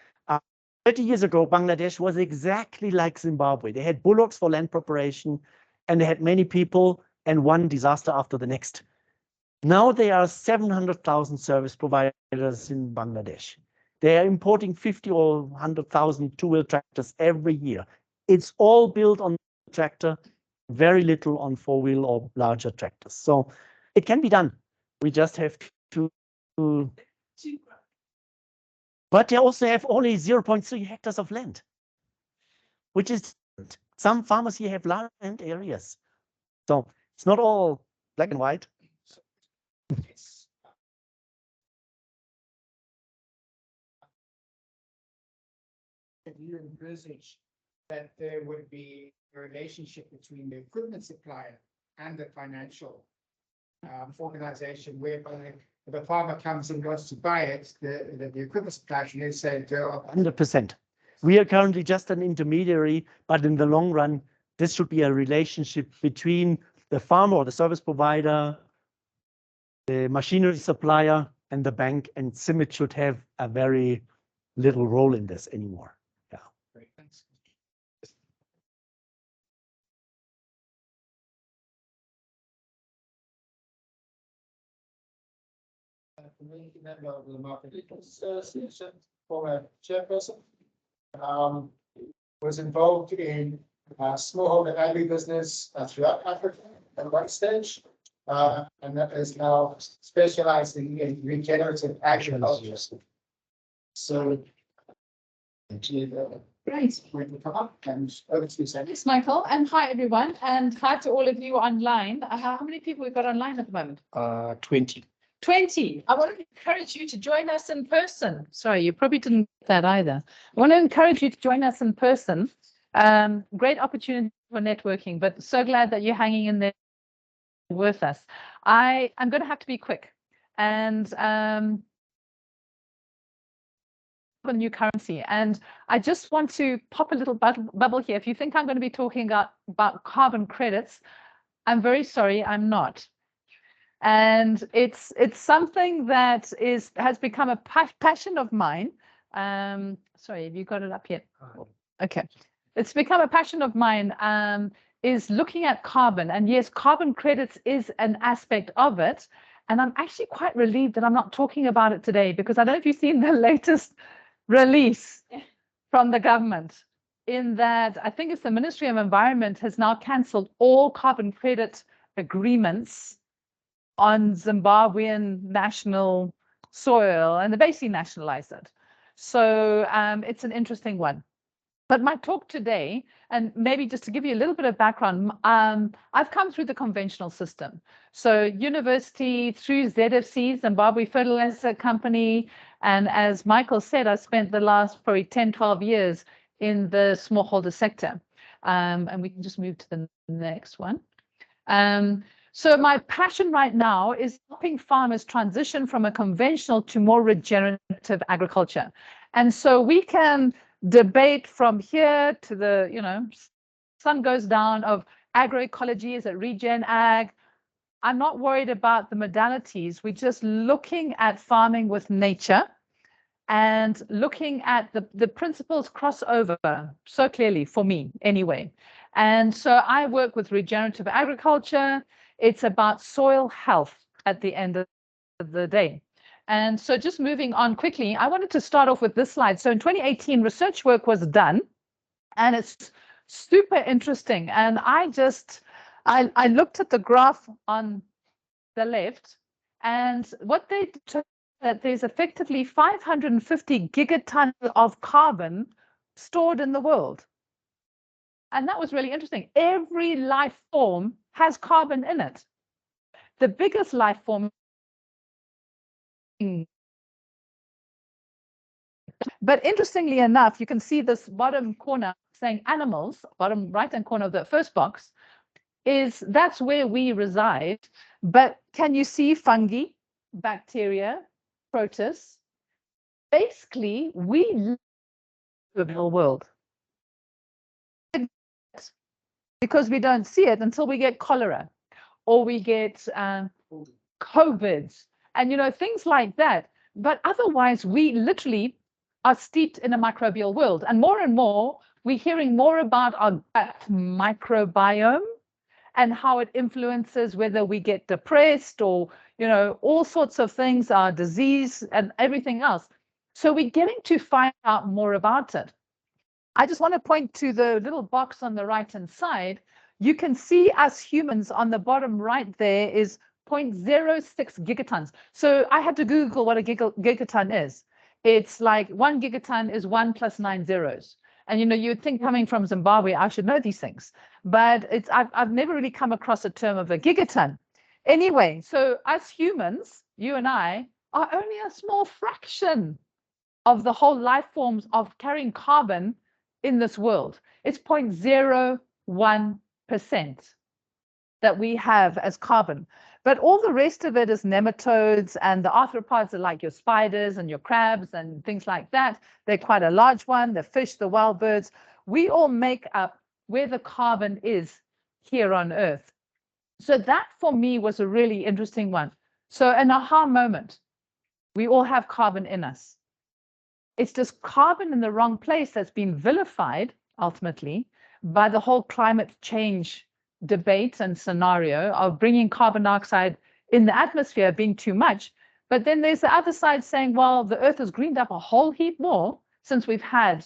30 years ago, Bangladesh was exactly like Zimbabwe. They had bullocks for land preparation and they had many people and one disaster after the next. Now there are 700,000 service providers in Bangladesh. They are importing 50 or 100,000 two-wheel tractors every year. It's all built on tractor, very little on four-wheel or larger tractors. So it can be done. We just have to. But they also have only 0.3 hectares of land, which is some farmers here have large land areas. So it's not all black and white. You envisage that there would be a relationship between the equipment supplier and the financial organization whereby if a farmer comes and wants to buy it, the equipment supplier can say 100%. We are currently just an intermediary, but in the long run, this should be a relationship between the farmer or the service provider, the machinery supplier, and the bank, and CIMMYT should have a very little role in this anymore. Yeah. Great, thanks. Community member of the Market Association, former chairperson, was involved in smallholder agribusiness throughout Africa at one stage, and that is now specializing in regenerative agriculture. So, Great. when you come up and over to you, Sandi. Thanks, Michael, and hi everyone, and hi to all of you online. How many people we've got online at the moment? 20. 20. I want to encourage you to join us in person. Sorry, you probably didn't get that either. I want to encourage you to join us in person. Great opportunity for networking, but so glad that you're hanging in there with us. I'm going to have to be quick. And a new currency. And I just want to pop a little bubble here. If you think I'm going to be talking about carbon credits, I'm very sorry, I'm not. And it's something that has become a passion of mine. Sorry, have you got it up yet? Okay. It's become a passion of mine, is looking at carbon. And yes, carbon credits is an aspect of it. And I'm actually quite relieved that I'm not talking about it today, because I don't know if you've seen the latest release from the government, in that I think it's the Ministry of Environment has now cancelled all carbon credit agreements on Zimbabwean national soil, and they basically nationalized it. So it's an interesting one. But my talk today, and maybe just to give you a little bit of background, I've come through the conventional system. So university through ZFC, Zimbabwe Fertilizer Company. And as Michael said, I spent the last probably 10, 12 years in the smallholder sector. And we can just move to the next one. So my passion right now is helping farmers transition from a conventional to more regenerative agriculture. And so we can debate from here to the, sun goes down of agroecology, is it regen ag? I'm not worried about the modalities. We're just looking at farming with nature and looking at the principles cross over so clearly for me anyway. And so I work with regenerative agriculture. It's about soil health at the end of the day. And so just moving on quickly, I wanted to start off with this slide. So in 2018, research work was done, and it's super interesting. And I looked at the graph on the left, and what they took that there's effectively 550 gigatons of carbon stored in the world. And that was really interesting. Every life form has carbon in it. The biggest life form. But interestingly enough, you can see this bottom corner saying animals, bottom right-hand corner of the first box, that's where we reside. But can you see fungi, bacteria, protists? Basically, we live in the real world. Because we don't see it until we get cholera or we get COVID and things like that. But otherwise, we literally are steeped in a microbial world. And more, we're hearing more about our gut microbiome and how it influences whether we get depressed or, all sorts of things, our disease and everything else. So we're getting to find out more about it. I just want to point to the little box on the right-hand side. You can see us humans on the bottom right there is 0.06 gigatons. So I had to Google what a gigaton is. It's like 1 gigaton is 1 plus 9 zeros. And you'd think coming from Zimbabwe, I should know these things. But I've never really come across a term of a gigaton. Anyway, so us humans, you and I, are only a small fraction of the whole life forms of carrying carbon in this world. It's 0.01% that we have as carbon. But all the rest of it is nematodes, and the arthropods are like your spiders and your crabs and things like that. They're quite a large one, the fish, the wild birds. We all make up where the carbon is here on Earth. So that for me was a really interesting one. So an aha moment. We all have carbon in us. It's just carbon in the wrong place that's been vilified, ultimately, by the whole climate change debate and scenario of bringing carbon dioxide in the atmosphere being too much. But then there's the other side saying, well, the Earth has greened up a whole heap more since we've had,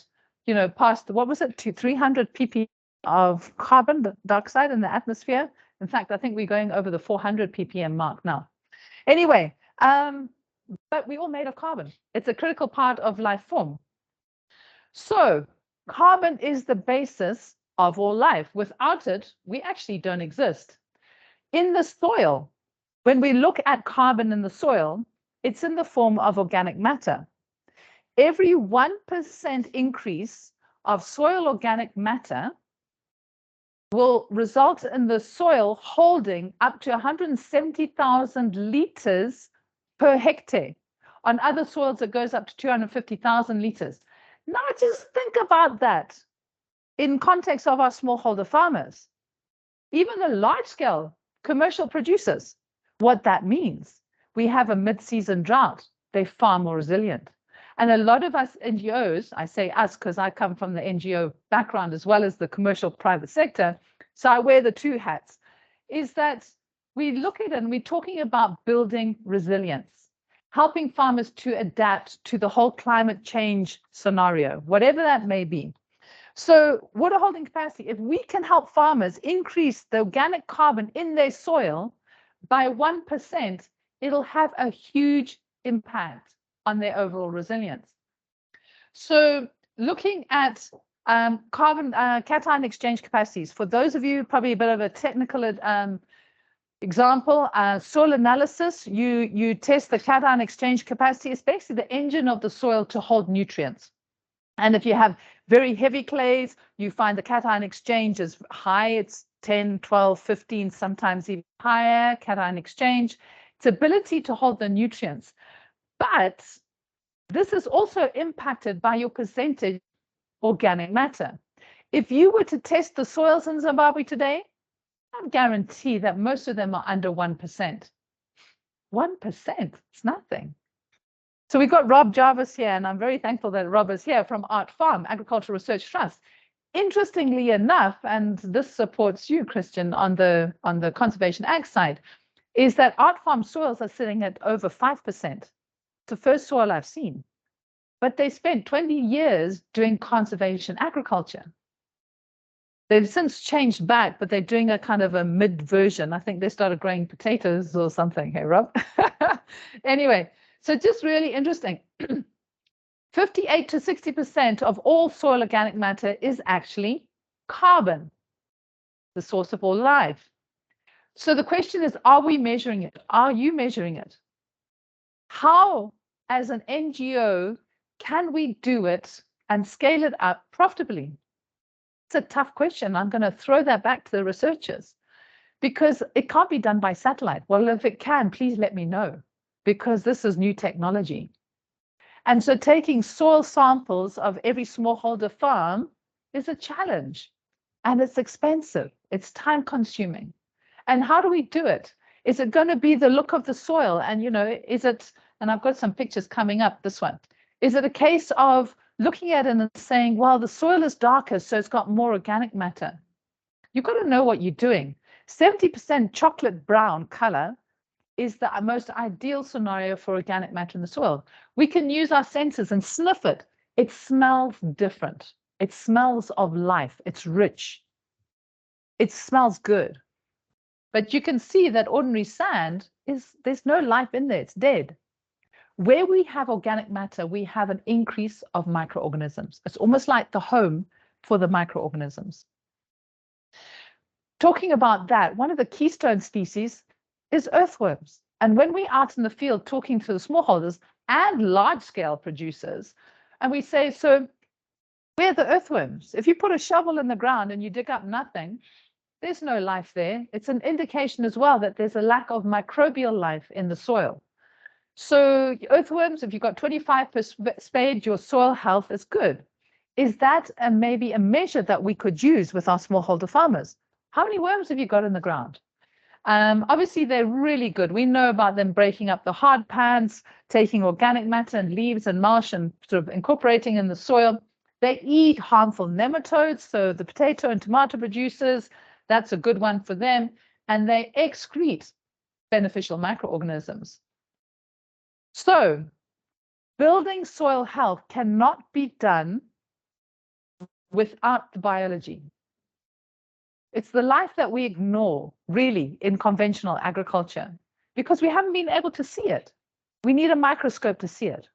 past, what was it, 300 ppm of carbon dioxide in the atmosphere. In fact, I think we're going over the 400 ppm mark now. Anyway, but we're all made of carbon. It's a critical part of life form. So carbon is the basis of all life. Without it, we actually don't exist. In the soil, when we look at carbon in the soil, it's in the form of organic matter. Every 1% increase of soil organic matter will result in the soil holding up to 170,000 liters per hectare. On other soils, it goes up to 250,000 liters. Now just think about that in context of our smallholder farmers, even the large-scale commercial producers, what that means. We have a mid-season drought. They're far more resilient. And a lot of us NGOs, I say us because I come from the NGO background as well as the commercial private sector, so I wear the two hats, is that we look at it and we're talking about building resilience, helping farmers to adapt to the whole climate change scenario, whatever that may be. So water holding capacity, if we can help farmers increase the organic carbon in their soil by 1%, it'll have a huge impact on their overall resilience. So looking at Carbon cation exchange capacities. For those of you, probably a bit of a technical example, soil analysis, you test the cation exchange capacity. It's basically the engine of the soil to hold nutrients. And if you have very heavy clays, you find the cation exchange is high. It's 10, 12, 15, sometimes even higher cation exchange. Its ability to hold the nutrients. But this is also impacted by your percentage organic matter. If you were to test the soils in Zimbabwe today, I guarantee that most of them are under 1%. 1%, it's nothing. So we've got Rob Jarvis here, and I'm very thankful that Rob is here from Art Farm, Agricultural Research Trust. Interestingly enough, and this supports you, Christian, on the conservation ag side, is that Art Farm soils are sitting at over 5%. It's the first soil I've seen. But they spent 20 years doing conservation agriculture. They've since changed back, but they're doing a kind of a mid version. I think they started growing potatoes or something. Hey, Rob. Anyway, so just really interesting. 58 to 60% of all soil organic matter is actually carbon, the source of all life. So the question is, are we measuring it? Are you measuring it? How, as an NGO, can we do it and scale it up profitably? It's a tough question. I'm going to throw that back to the researchers because it can't be done by satellite. Well, if it can, please let me know, because this is new technology. And so taking soil samples of every smallholder farm is a challenge, and it's expensive. It's time consuming. And how do we do it? Is it going to be the look of the soil? And, is it, and I've got some pictures coming up, this one. Is it a case of looking at it and saying, well, the soil is darker, so it's got more organic matter? You've got to know what you're doing. 70% chocolate brown color is the most ideal scenario for organic matter in the soil. We can use our senses and sniff it. It smells different. It smells of life. It's rich. It smells good. But you can see that ordinary sand there's no life in there. It's dead. Where we have organic matter, we have an increase of microorganisms. It's almost like the home for the microorganisms. Talking about that, one of the keystone species is earthworms. And when we're out in the field talking to the smallholders and large-scale producers, and we say, so where are the earthworms? If you put a shovel in the ground and you dig up nothing, there's no life there. It's an indication as well that there's a lack of microbial life in the soil. So earthworms, if you've got 25 per spade, your soil health is good. Is that maybe a measure that we could use with our smallholder farmers? How many worms have you got in the ground? Obviously, they're really good. We know about them breaking up the hard pads, taking organic matter and leaves and mulch and sort of incorporating in the soil. They eat harmful nematodes, so the potato and tomato producers, that's a good one for them. And they excrete beneficial microorganisms. So building soil health cannot be done without the biology. It's the life that we ignore, really, in conventional agriculture, because we haven't been able to see it. We need a microscope to see it.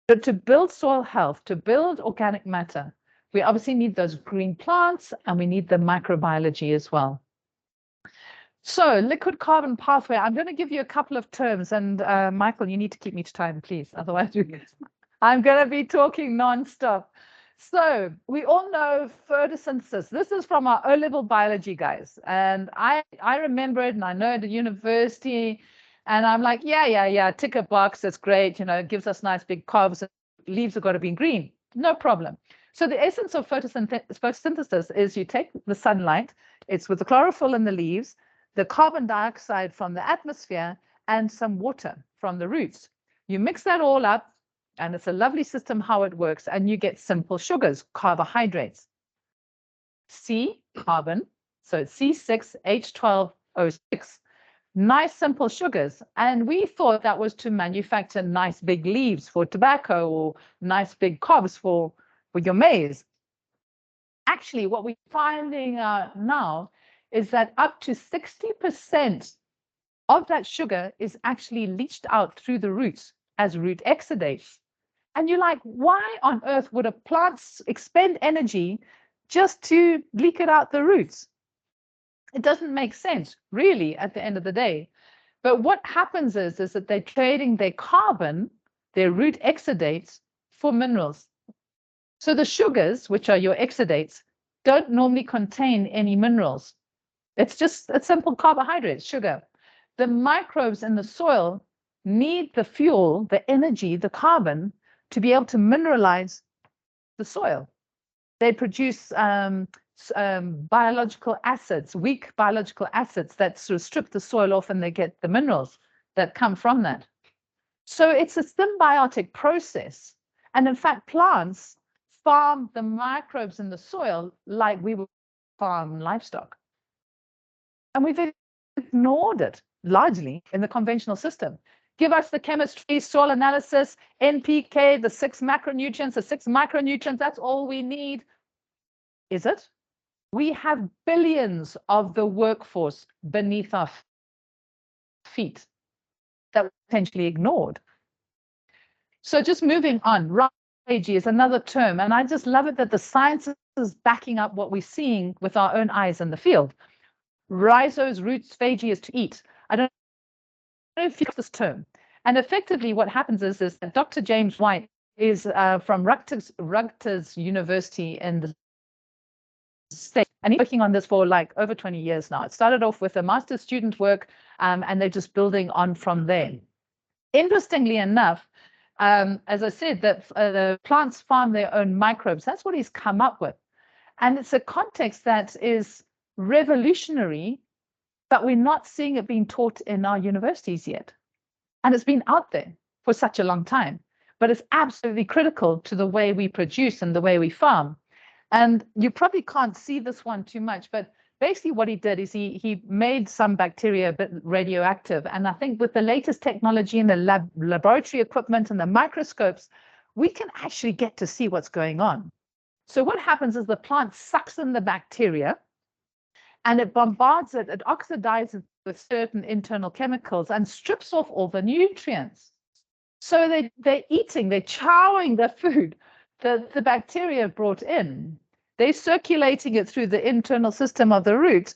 But to build soil health, to build organic matter, we obviously need those green plants, and we need the microbiology as well. So liquid carbon pathway, I'm going to give you a couple of terms, and Michael, you need to keep me to time, please. Otherwise, I'm going to be talking nonstop. So we all know photosynthesis. This is from our O-level biology, guys. And I remember it, and I know it at university. And I'm like, yeah, tick a box. That's great. It gives us nice big carbs. Leaves have got to be green. No problem. So the essence of photosynthesis is you take the sunlight. It's with the chlorophyll in the leaves, the carbon dioxide from the atmosphere, and some water from the roots. You mix that all up, and it's a lovely system how it works, and you get simple sugars, carbohydrates. C, carbon, so it's C6H12O6, nice simple sugars. And we thought that was to manufacture nice big leaves for tobacco or nice big cobs for your maize. Actually, what we're finding out now is that up to 60% of that sugar is actually leached out through the roots as root exudates. And you're like, why on earth would a plant expend energy just to leak it out the roots? It doesn't make sense, really, at the end of the day. But what happens is that they're trading their carbon, their root exudates, for minerals. So the sugars, which are your exudates, don't normally contain any minerals. It's just a simple carbohydrate, sugar. The microbes in the soil need the fuel, the energy, the carbon, to be able to mineralize the soil. They produce biological acids, weak biological acids that sort of strip the soil off, and they get the minerals that come from that. So it's a symbiotic process. And in fact, plants farm the microbes in the soil like we would farm livestock. And we've ignored it largely in the conventional system. Give us the chemistry, soil analysis, NPK, the 6 macronutrients, the 6 micronutrients, that's all we need. Is it? We have billions of the workforce beneath our feet that were potentially ignored. So just moving on, rhizophagy is another term, and I just love it that the science is backing up what we're seeing with our own eyes in the field. Rhizos, roots, phagy is to eat. I don't know if you use this term. And effectively what happens is that Dr. James White is from Rutgers University in the States, and he's working on this for like over 20 years now. It started off with a master's student work, and they're just building on from there. Interestingly enough, as I said, that the plants farm their own microbes. That's what he's come up with. And it's a context that is revolutionary, but we're not seeing it being taught in our universities yet. And it's been out there for such a long time, but it's absolutely critical to the way we produce and the way we farm. And you probably can't see this one too much, but basically what he did is he made some bacteria a bit radioactive. And I think with the latest technology and the laboratory equipment and the microscopes, we can actually get to see what's going on. So what happens is the plant sucks in the bacteria and it bombards it, it oxidizes with certain internal chemicals and strips off all the nutrients. So they're eating, they're chowing the food that the bacteria brought in. They're circulating it through the internal system of the root.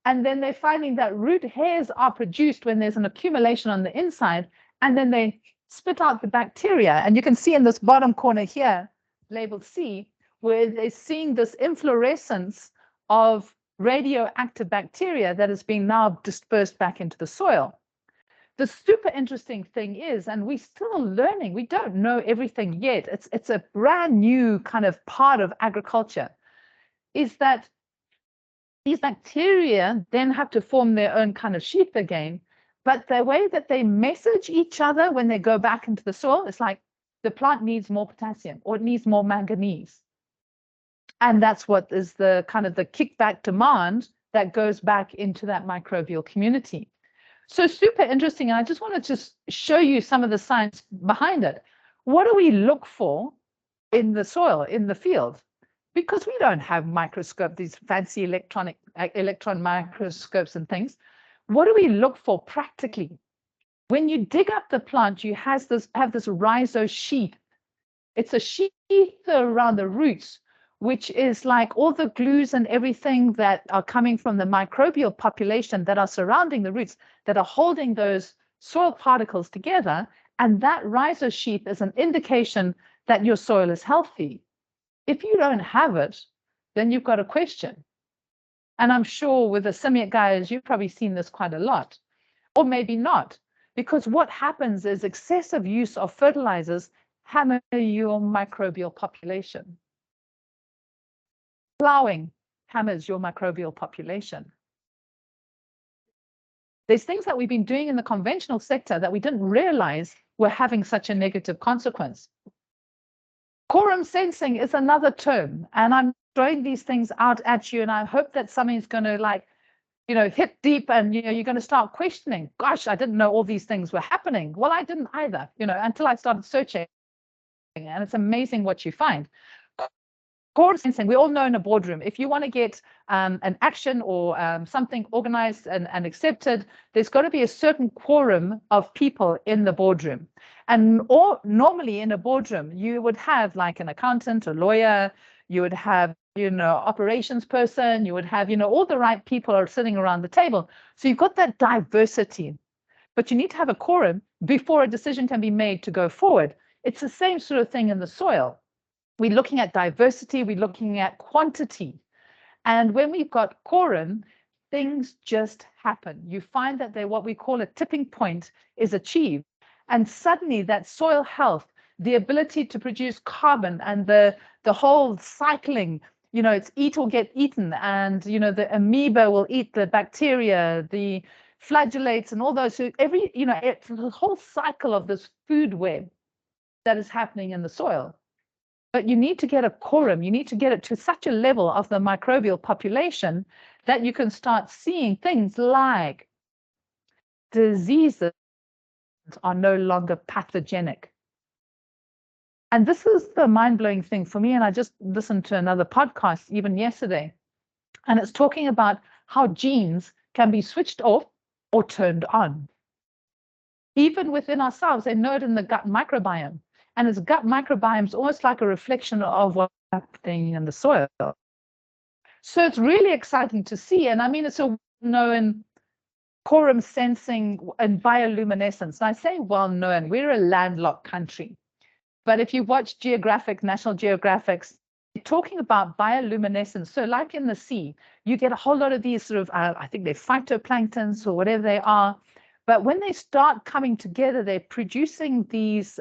And then they're finding that root hairs are produced when there's an accumulation on the inside. And then they spit out the bacteria. And you can see in this bottom corner here, labeled C, where they're seeing this inflorescence of radioactive bacteria that is being now dispersed back into the soil. The super interesting thing is, and we're still learning, we don't know everything yet. It's a brand new kind of part of agriculture, is that these bacteria then have to form their own kind of sheath again. But the way that they message each other when they go back into the soil, it's like the plant needs more potassium or it needs more manganese. And that's what is the kind of the kickback demand that goes back into that microbial community. So super interesting. And I just want to just show you some of the science behind it. What do we look for in the soil, in the field? Because we don't have microscope, these fancy electron microscopes and things. What do we look for practically? When you dig up the plant, you have this rhizo sheath. It's a sheath around the roots, which is like all the glues and everything that are coming from the microbial population that are surrounding the roots, that are holding those soil particles together. And that rhizo sheath is an indication that your soil is healthy. If you don't have it, then you've got a question. And I'm sure with the CIMMYT guys, you've probably seen this quite a lot, or maybe not, because what happens is excessive use of fertilizers hammer your microbial population. Plowing hammers your microbial population. There's things that we've been doing in the conventional sector that we didn't realize were having such a negative consequence. Quorum sensing is another term, and I'm throwing these things out at you, and I hope that something's going to hit deep, and you're going to start questioning. Gosh, I didn't know all these things were happening. Well, I didn't either, until I started searching, and it's amazing what you find. Quorum sensing, we all know in a boardroom, if you want to get an action or something organized and accepted, there's got to be a certain quorum of people in the boardroom. And normally in a boardroom, you would have like an accountant, a lawyer, you would have, operations person, you would have, all the right people are sitting around the table. So you've got that diversity, but you need to have a quorum before a decision can be made to go forward. It's the same sort of thing in the soil. We're looking at diversity, we're looking at quantity. And when we've got quorum, things just happen. You find that what we call a tipping point is achieved. And suddenly that soil health, the ability to produce carbon and the whole cycling, it's eat or get eaten. And, the amoeba will eat the bacteria, the flagellates and all those. So it's the whole cycle of this food web that is happening in the soil. But you need to get a quorum, you need to get it to such a level of the microbial population that you can start seeing things like diseases are no longer pathogenic. And this is the mind-blowing thing for me. And I just listened to another podcast even yesterday, and it's talking about how genes can be switched off or turned on. Even within ourselves, they know it in the gut microbiome. And its gut microbiome is almost like a reflection of what's happening in the soil. So it's really exciting to see. And I mean, it's a well-known quorum sensing and bioluminescence. And I say well-known, we're a landlocked country. But if you watch National Geographics, they're talking about bioluminescence. So like in the sea, you get a whole lot of these sort of, I think they're phytoplanktons or whatever they are. But when they start coming together, they're producing these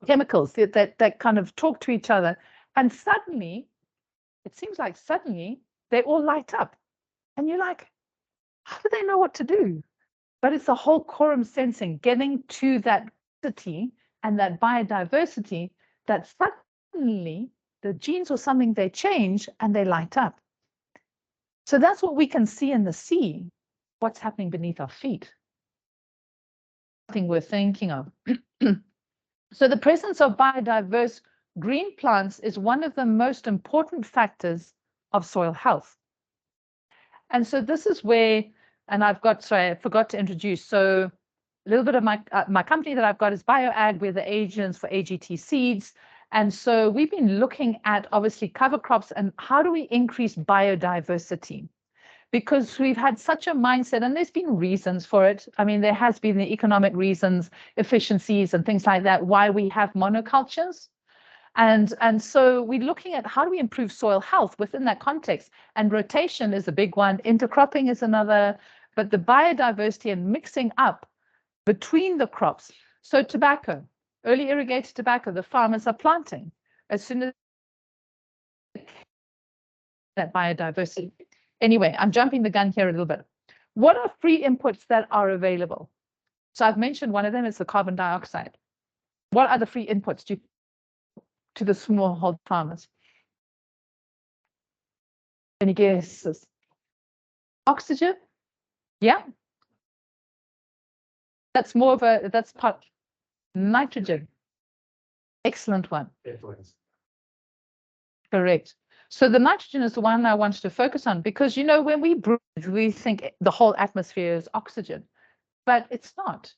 chemicals that kind of talk to each other, and suddenly it seems like they all light up, and you're like, how do they know what to do? But it's a whole quorum sensing, getting to that diversity and that biodiversity, that suddenly the genes or something, they change and they light up. So that's what we can see in the sea, what's happening beneath our feet. Something we're thinking of. So the presence of biodiverse green plants is one of the most important factors of soil health. And so this is where, and I forgot to introduce. So a little bit of my company that I've got is BioAg. We're the agents for AGT seeds. And so we've been looking at obviously cover crops and how do we increase biodiversity? Because we've had such a mindset, and there's been reasons for it. I mean, there has been the economic reasons, efficiencies and things like that, why we have monocultures. And so we're looking at how do we improve soil health within that context. And rotation is a big one, intercropping is another, but the biodiversity and mixing up between the crops. So tobacco, early irrigated tobacco, the farmers are planting as soon as that biodiversity. Anyway, I'm jumping the gun here a little bit. What are free inputs that are available? So I've mentioned one of them is the carbon dioxide. What are the free inputs to the smallholder farmers? Any guesses? Oxygen? Yeah. That's more of that's part. Nitrogen. Excellent one. Correct. So the nitrogen is the one I wanted to focus on because, when we breathe, we think the whole atmosphere is oxygen, but it's not.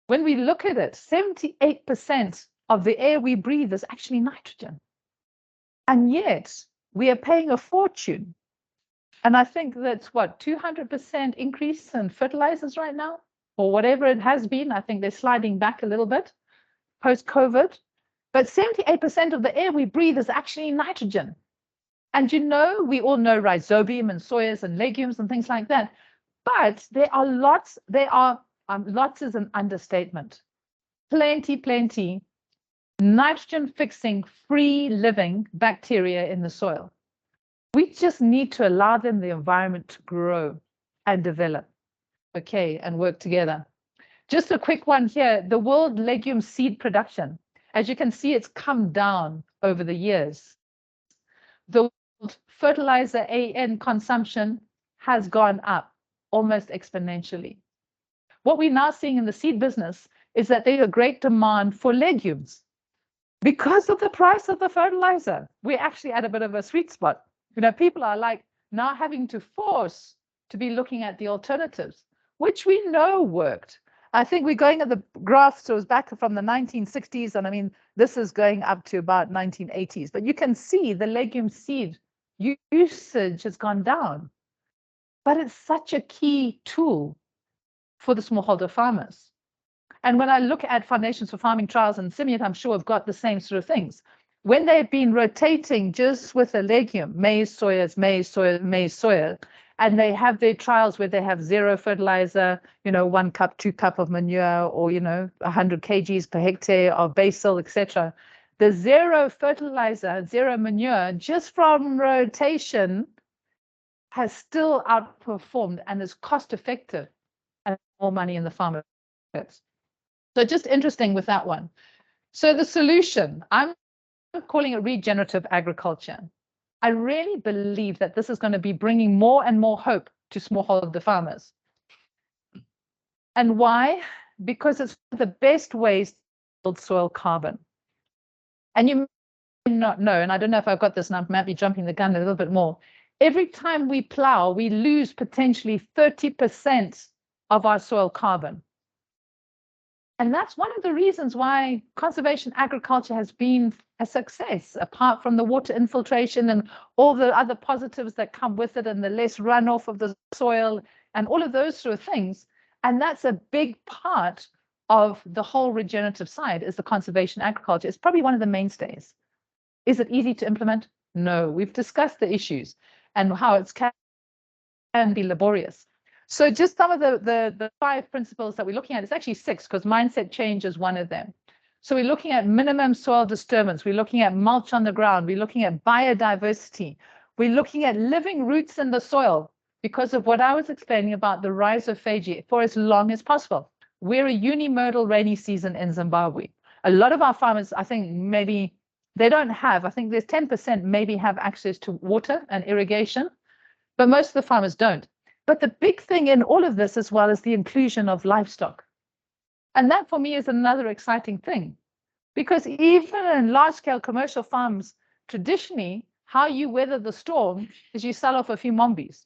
When we look at it, 78% of the air we breathe is actually nitrogen. And yet we are paying a fortune. And I think that's 200% increase in fertilizers right now, or whatever it has been. I think they're sliding back a little bit post-COVID. But 78% of the air we breathe is actually nitrogen. And we all know rhizobium and soyas and legumes and things like that. But there are lots is an understatement. Plenty nitrogen-fixing, free-living bacteria in the soil. We just need to allow them the environment to grow and develop, and work together. Just a quick one here, the world legume seed production. As you can see, it's come down over the years. The fertilizer AN consumption has gone up almost exponentially. What we're now seeing in the seed business is that there's a great demand for legumes. because of the price of the fertilizer. We're actually at a bit of a sweet spot. You know, people are like now having to force to be looking at the alternatives, which we know worked. I think we're going at the graph, so it was back from the 1960s, and I mean, this is going up to about 1980s, but you can see the legume seed usage has gone down. But it's such a key tool for the smallholder farmers. And when I look at Foundations for Farming Trials and CIMMYT, I'm sure I've got the same sort of things. When they've been rotating just with a legume, maize, soya, maize, soya, maize, soya, and they have their trials where they have zero fertilizer, you know, 1 cup, 2 cup of manure, or, you know, 100 kgs per hectare of basil, etc. The zero fertilizer, zero manure, just from rotation, has still outperformed and is cost effective and more money in the farmer pockets. So just interesting with that one. So the solution, I'm calling it regenerative agriculture. I really believe that this is going to be bringing more and more hope to smallholder farmers. And why? Because it's the best ways to build soil carbon. And you may not know, and I don't know if I've got this, and I might be jumping the gun a little bit more. Every time we plow, we lose potentially 30% of our soil carbon. And that's one of the reasons why conservation agriculture has been a success, apart from the water infiltration and all the other positives that come with it, and the less runoff of the soil and all of those sort of things. And that's a big part of the whole regenerative side, is the conservation agriculture. It's probably one of the mainstays. Is it easy to implement? No. We've discussed the issues and how it can be laborious. So just some of the 5 principles that we're looking at, it's actually 6, because mindset change is one of them. So we're looking at minimum soil disturbance. We're looking at mulch on the ground. We're looking at biodiversity. We're looking at living roots in the soil, because of what I was explaining about the rhizophagy for as long as possible. We're a unimodal rainy season in Zimbabwe. A lot of our farmers, I think maybe they don't have, I think there's 10% maybe have access to water and irrigation, but most of the farmers don't. But the big thing in all of this as well is the inclusion of livestock. And that for me is another exciting thing, because even in large-scale commercial farms, traditionally, how you weather the storm is you sell off a few mombies.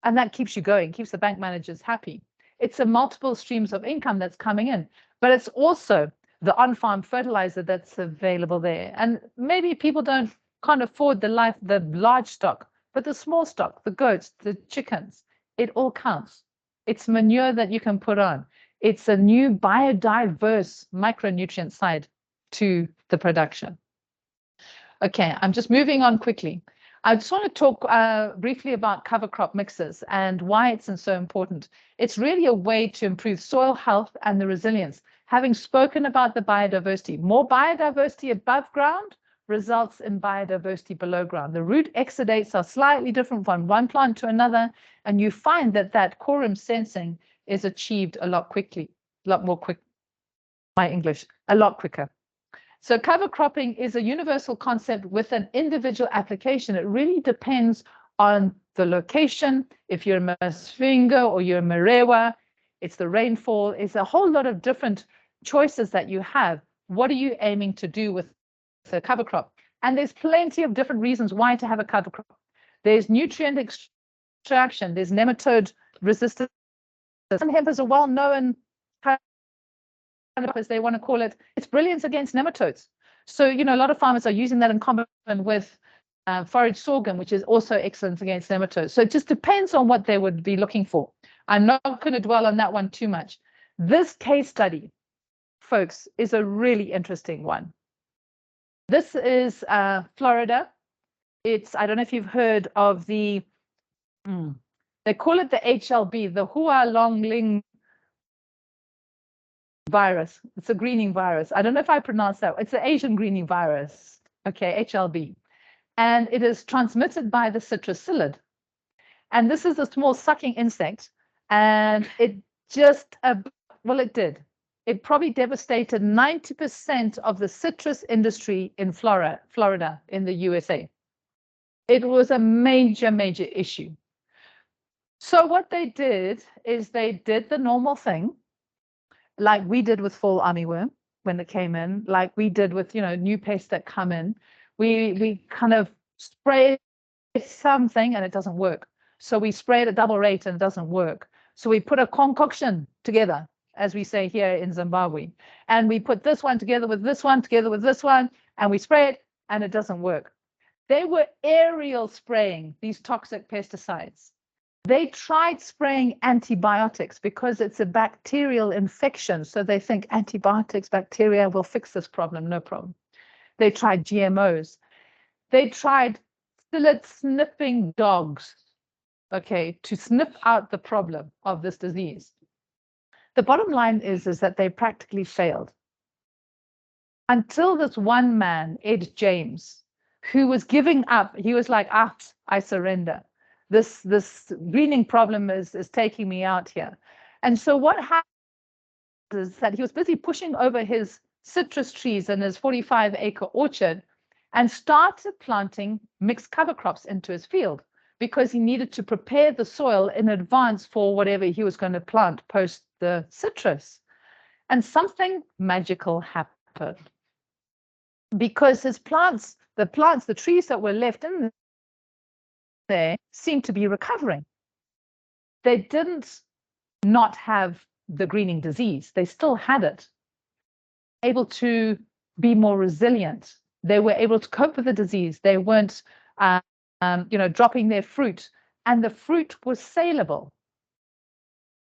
And that keeps you going, keeps the bank managers happy. It's a multiple streams of income that's coming in, but it's also the on-farm fertilizer that's available there. And maybe people can't afford the large stock, but the small stock, the goats, the chickens, it all counts. It's manure that you can put on. It's a new biodiverse micronutrient side to the production. Okay, I'm just moving on quickly. I just want to talk briefly about cover crop mixes and why it's so important. It's really a way to improve soil health and the resilience. Having spoken about the biodiversity, more biodiversity above ground results in biodiversity below ground. The root exudates are slightly different from one plant to another, and you find that quorum sensing is achieved a lot quicker. So cover cropping is a universal concept with an individual application. It really depends on the location. If you're in Masvingo or you're in Marewa, it's the rainfall. It's a whole lot of different choices that you have. What are you aiming to do with a cover crop? And there's plenty of different reasons why to have a cover crop. There's nutrient extraction. There's nematode resistance. Hemp is a well-known, as they want to call it, it's brilliance against nematodes. So, you know, a lot of farmers are using that in common with forage sorghum, which is also excellent against nematodes. So it just depends on what they would be looking for. I'm not going to dwell on that one too much. This case study, folks, is a really interesting one. This is Florida. I don't know if you've heard of they call it the HLB, the Hualongling virus. It's a greening virus. I don't know if I pronounced that. It's the Asian greening virus. Okay, HLB. And it is transmitted by the citrusillid. And this is a small sucking insect. And it just, it did. It probably devastated 90% of the citrus industry in Florida, in the USA. It was a major, major issue. So what they did is they did the normal thing, like we did with fall armyworm. when it came in, like we did with, you know, new pests that come in. We kind of spray something and it doesn't work. So we spray at a double rate and it doesn't work. So we put a concoction together, as we say here in Zimbabwe, and we put this one together with this one, together with this one, and we spray it and it doesn't work. They were aerial spraying these toxic pesticides. They tried spraying antibiotics because it's a bacterial infection. So they think antibiotics, bacteria will fix this problem, no problem. They tried GMOs. They tried sniffing dogs, okay, to sniff out the problem of this disease. The bottom line is that they practically failed. Until this one man, Ed James, who was giving up, he was like, I surrender. This greening problem is taking me out here. And so what happened is that he was busy pushing over his citrus trees in his 45-acre orchard and started planting mixed cover crops into his field because he needed to prepare the soil in advance for whatever he was going to plant post the citrus. And something magical happened because his plants, the trees that were left in there seemed to be recovering. They didn't not have the greening disease. They still had it, able to be more resilient. They were able to cope with the disease. They weren't, dropping their fruit, and the fruit was saleable.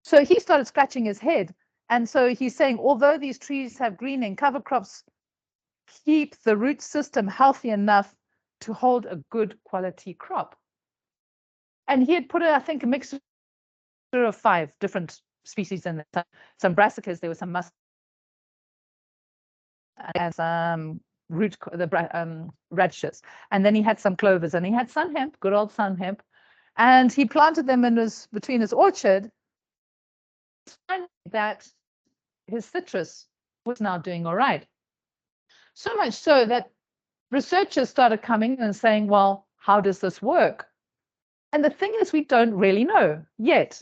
So he started scratching his head. And so he's saying, although these trees have greening, cover crops keep the root system healthy enough to hold a good quality crop. And he had put, I think, a mixture of 5 different species in there. Some brassicas, there was some musk, and some radishes. And then he had some clovers, and he had sun hemp, good old sun hemp. And he planted them between his orchard. That his citrus was now doing all right. So much so that researchers started coming and saying, well, how does this work? And the thing is, we don't really know yet,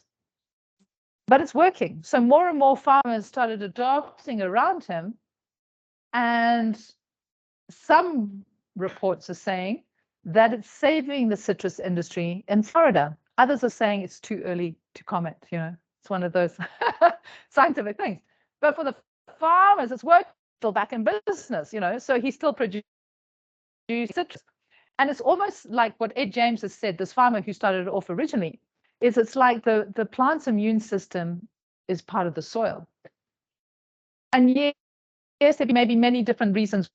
but it's working. So more and more farmers started adopting around him. And some reports are saying that it's saving the citrus industry in Florida. Others are saying it's too early to comment. You know, it's one of those scientific things. But for the farmers, it's working, still back in business, you know, so he still produces citrus. And it's almost like what Ed James has said, this farmer who started it off originally, is it's like the plant's immune system is part of the soil. And yes, there may be many different reasons,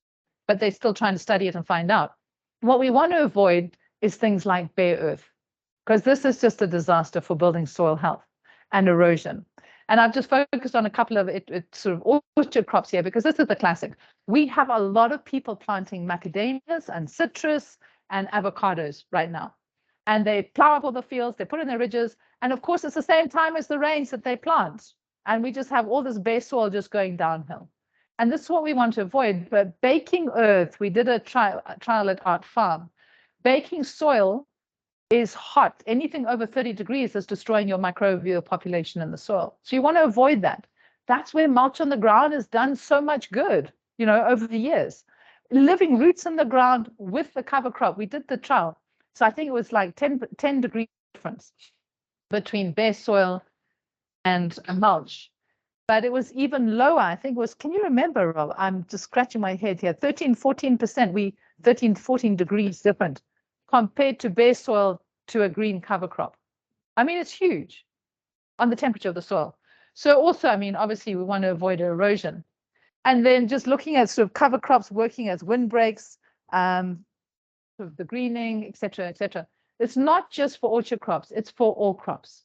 but they're still trying to study it and find out. What we want to avoid is things like bare earth, because this is just a disaster for building soil health and erosion. And I've just focused on a couple of sort of orchard crops here, because this is the classic. We have a lot of people planting macadamias and citrus and avocados right now. And they plow up all the fields, they put in their ridges. And of course, it's the same time as the rains that they plant. And we just have all this bare soil just going downhill. And this is what we want to avoid. But baking earth, we did a trial at Art Farm. Baking soil is hot. Anything over 30 degrees is destroying your microbial population in the soil. So you want to avoid that. That's where mulch on the ground has done so much good, you know, over the years. Living roots in the ground with the cover crop. We did the trial. So I think it was like 10 degree difference between bare soil and mulch. But it was even lower. I think it was, can you remember, Rob? I'm just scratching my head here. 13-14%, 13-14 degrees different compared to bare soil to a green cover crop. I mean, it's huge on the temperature of the soil. So also, I mean, obviously we want to avoid erosion. And then just looking at sort of cover crops working as windbreaks, sort of the greening, et cetera, et cetera. It's not just for orchard crops, it's for all crops.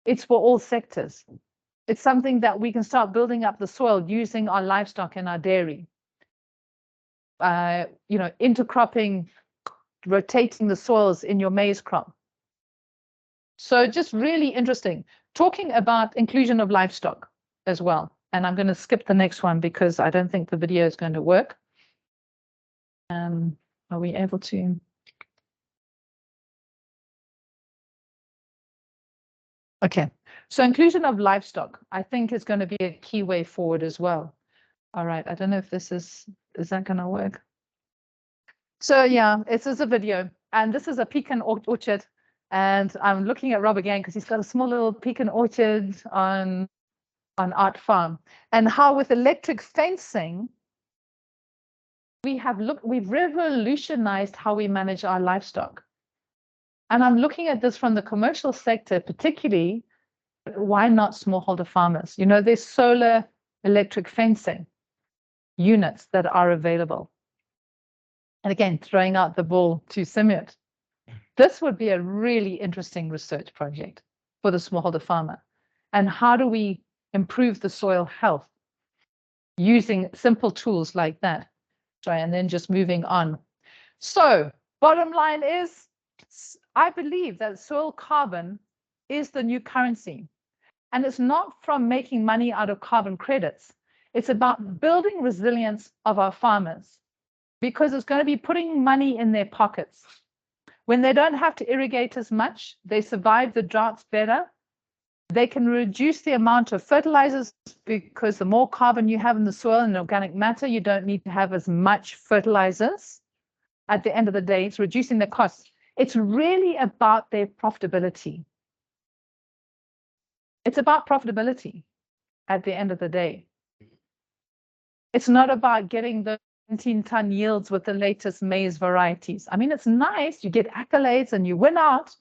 It's for all sectors. It's something that we can start building up the soil using our livestock and our dairy. Intercropping, rotating the soils in your maize crop. So just really interesting. Talking about inclusion of livestock as well. And I'm going to skip the next one because I don't think the video is going to work. Are we able to? Okay, so inclusion of livestock, I think, is going to be a key way forward as well. All right, I don't know if this is that gonna work? So yeah, it is a video, and this is a pecan orchard, and I'm looking at Rob again because he's got a small little pecan orchard on Art Farm, and how with electric fencing, we've revolutionized how we manage our livestock. And I'm looking at this from the commercial sector, particularly, why not smallholder farmers? You know, there's solar electric fencing units that are available. And again, throwing out the ball to CIMMYT. This would be a really interesting research project for the smallholder farmer. And how do we improve the soil health using simple tools like that? Sorry, and then just moving on. So bottom line is, I believe that soil carbon is the new currency. And it's not from making money out of carbon credits. It's about building resilience of our farmers, because it's going to be putting money in their pockets. When they don't have to irrigate as much, they survive the droughts better. They can reduce the amount of fertilizers, because the more carbon you have in the soil and organic matter, you don't need to have as much fertilizers. At the end of the day, it's reducing the costs. It's really about their profitability. It's about profitability at the end of the day. It's not about getting the 17-ton yields with the latest maize varieties. I mean, it's nice, you get accolades and you win out,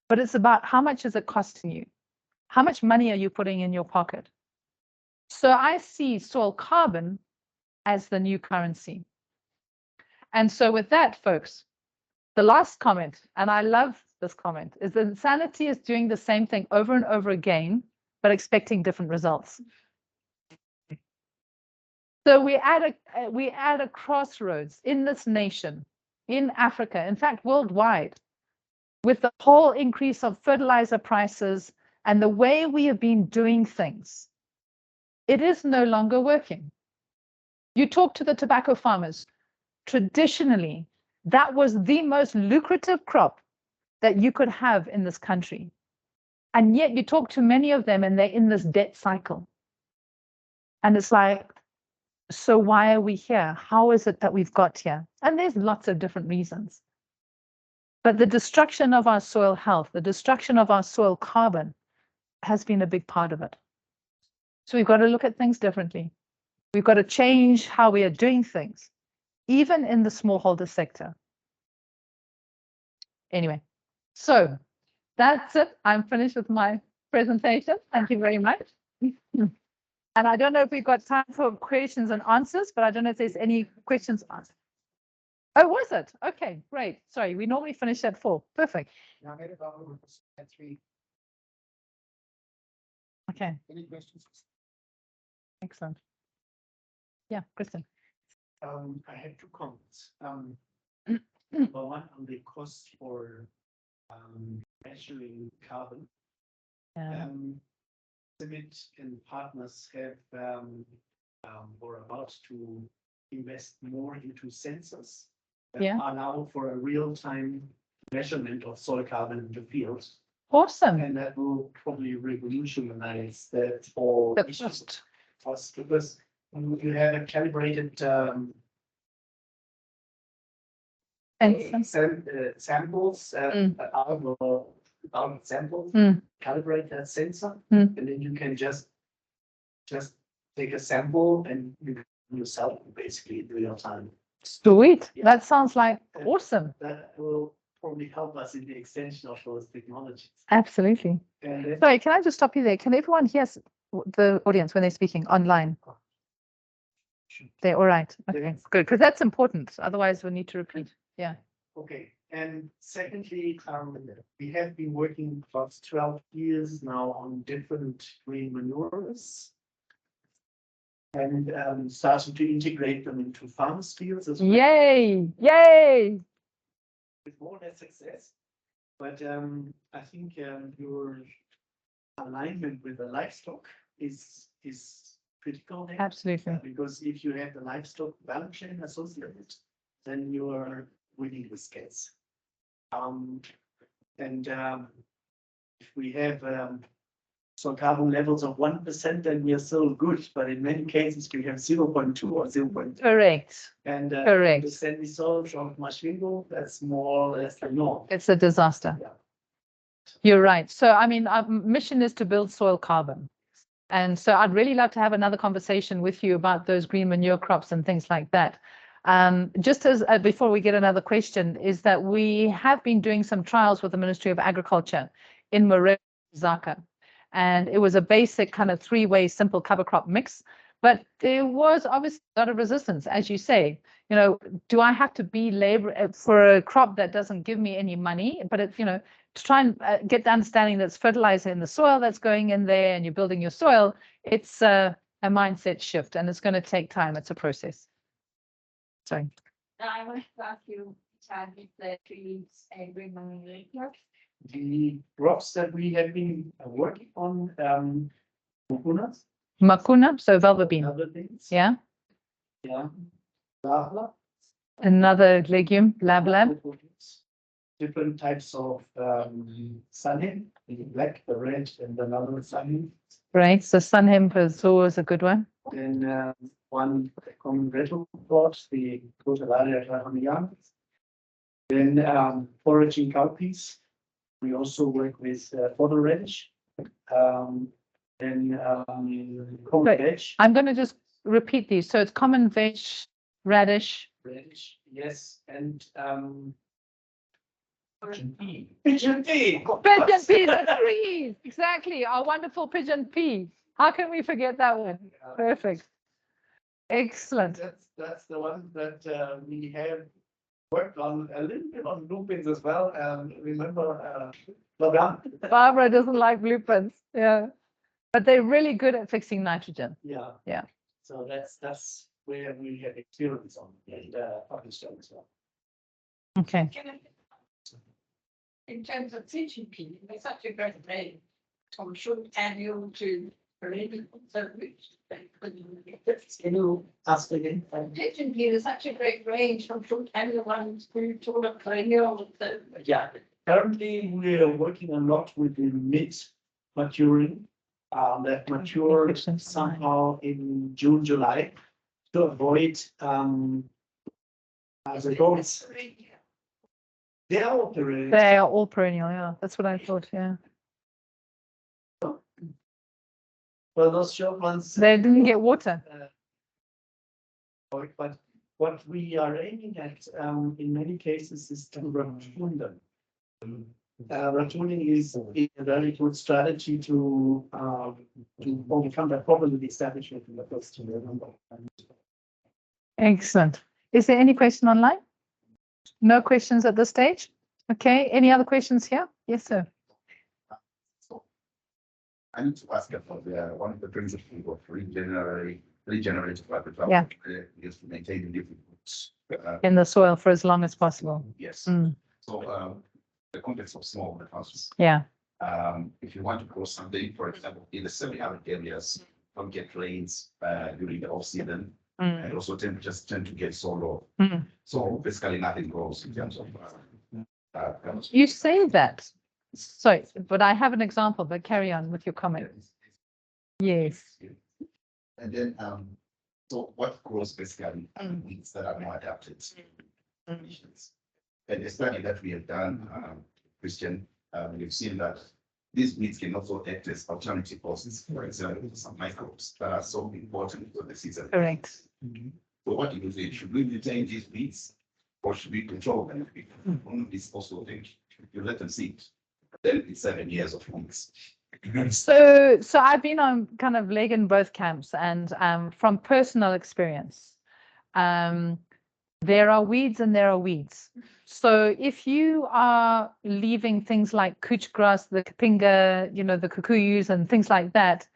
but it's about how much is it costing you? How much money are you putting in your pocket? So I see soil carbon as the new currency. And so with that, folks, the last comment, and I love this comment, is that insanity is doing the same thing over and over again, but expecting different results. So we're at a crossroads in this nation, in Africa, in fact, worldwide, with the whole increase of fertilizer prices and the way we have been doing things. It is no longer working. You talk to the tobacco farmers. Traditionally, that was the most lucrative crop that you could have in this country. And yet you talk to many of them and they're in this debt cycle. And it's like, so why are we here? How is it that we've got here? And there's lots of different reasons. But the destruction of our soil health, the destruction of our soil carbon has been a big part of it. So we've got to look at things differently. We've got to change how we are doing things, even in the smallholder sector. Anyway, so that's it. I'm finished with my presentation. Thank you very much. And I don't know if we've got time for questions and answers, but I don't know if there's any questions asked. Oh, was it? Okay, great. Sorry, we normally finish at 4. Perfect. Now, I made it over at 3. Okay, Any questions? excellent. Yeah, Kristen. I had 2 comments. Number one, on the cost for measuring carbon. CIMMYT and partners have or about to invest more into sensors that are now for a real-time measurement of soil carbon in the field. Awesome. And that will probably revolutionize that whole cost, because you have a calibrated samples, samples, calibrate that sensor, and then you can just take a sample and you sell it basically in real time. Sweet. Yeah. That sounds like awesome. That will probably help us in the extension of those technologies. Absolutely. Sorry, can I just stop you there? Can everyone hear the audience when they're speaking online? They're all right. Okay, good, because that's important. Otherwise, we'll need to repeat. Yeah. Okay. And secondly, we have been working for 12 years now on different green manures and starting to integrate them into farmers' fields as well. Yay! Yay! With more or less success. But I think your alignment with the livestock is critical there. Absolutely. Because if you have the livestock value chain associated, then you are winning this case. If we have So carbon levels of 1%, then we are still good, but in many cases we have 0.2 or 0.3. Correct. And Correct. the sandy soil from Maschwingo, that's more or less the norm. It's a disaster. Yeah. You're right. So, I mean, our mission is to build soil carbon. And so I'd really love to have another conversation with you about those green manure crops and things like that. Just as before we get another question, is that we have been doing some trials with the Ministry of Agriculture in Zaka. And it was a basic kind of three-way simple cover crop mix. But there was obviously a lot of resistance, as you say. You know, do I have to be labor for a crop that doesn't give me any money? But it's, you know, to try and get the understanding that's fertilizer in the soil that's going in there and you're building your soil, it's a mindset shift and it's going to take time. It's a process. Sorry. Now I want to ask you, Chad, if the trees and green manure crops. The crops that we have been working on, coconuts, Makuna, so velva bean. other things. Yeah. Yeah. Lava, Another legume, lab. different types of sunny, the black, the red, and another sunny. Right. So sun hemp is always a good one. Then one common rental plot, the Cotalaria Rahamian. Then foraging cowpeas. We also work with fodder radish. Then common Right. veg. I'm going to just repeat these. So it's common veg, radish. Radish, yes, and pigeon pea. Pigeon pea. Pigeon pea, the trees. Exactly. Our wonderful pigeon pea. How can we forget that one? Perfect. Excellent. That's the one that we have worked on a little bit on lupins as well. Remember, Barbara doesn't like blueprints. Yeah. But they're really good at fixing nitrogen. Yeah. Yeah. So that's where we have experience on and published on as well. Okay. In terms of pigeon pea, it's such a great name from short annual to perennial. So which Can you ask again? pigeon pea is such a great range from short annual ones to taller perennial. So Yeah, currently we are working a lot with the mid maturing, that mature somehow in June, July, to avoid the goals. They are all perennial. They are all perennial. Yeah. That's what I thought. Yeah. Well, those short ones. They didn't get water. But what we are aiming at in many cases is to ratune them. Ratooning is a very good strategy to overcome that problem with the establishment in the first year. Excellent. Is there any question online? No questions at this stage? Okay. Any other questions here? Yes, sir. I need to ask about one of the principles of regenerative agriculture. Yeah. Is to maintain different roots. In the soil for as long as possible. Yes. Mm. So the context of small houses. Yeah. If you want to grow something, for example, in the semi-arid areas, don't get rains during the off season, Mm. and also temperatures tend to get so low. Mm. So basically, nothing grows in terms of. You say that. Sorry, but I have an example, but carry on with your comment. Yes. And then, so what grows basically weeds that are more adapted to conditions. And a study that we have done, Christian, we've seen that these weeds can also act as alternative hosts, for example, some microbes that are so important for the season. Correct. So what do you think? Should we retain these weeds or should we control them? One of these also things, you let them seed. Then it's 7 years of weeds. So I've been on kind of leg in both camps, and from personal experience, there are weeds and there are weeds. So if you are leaving things like couch grass, the kapinga, you know, the kukuyus and things like that,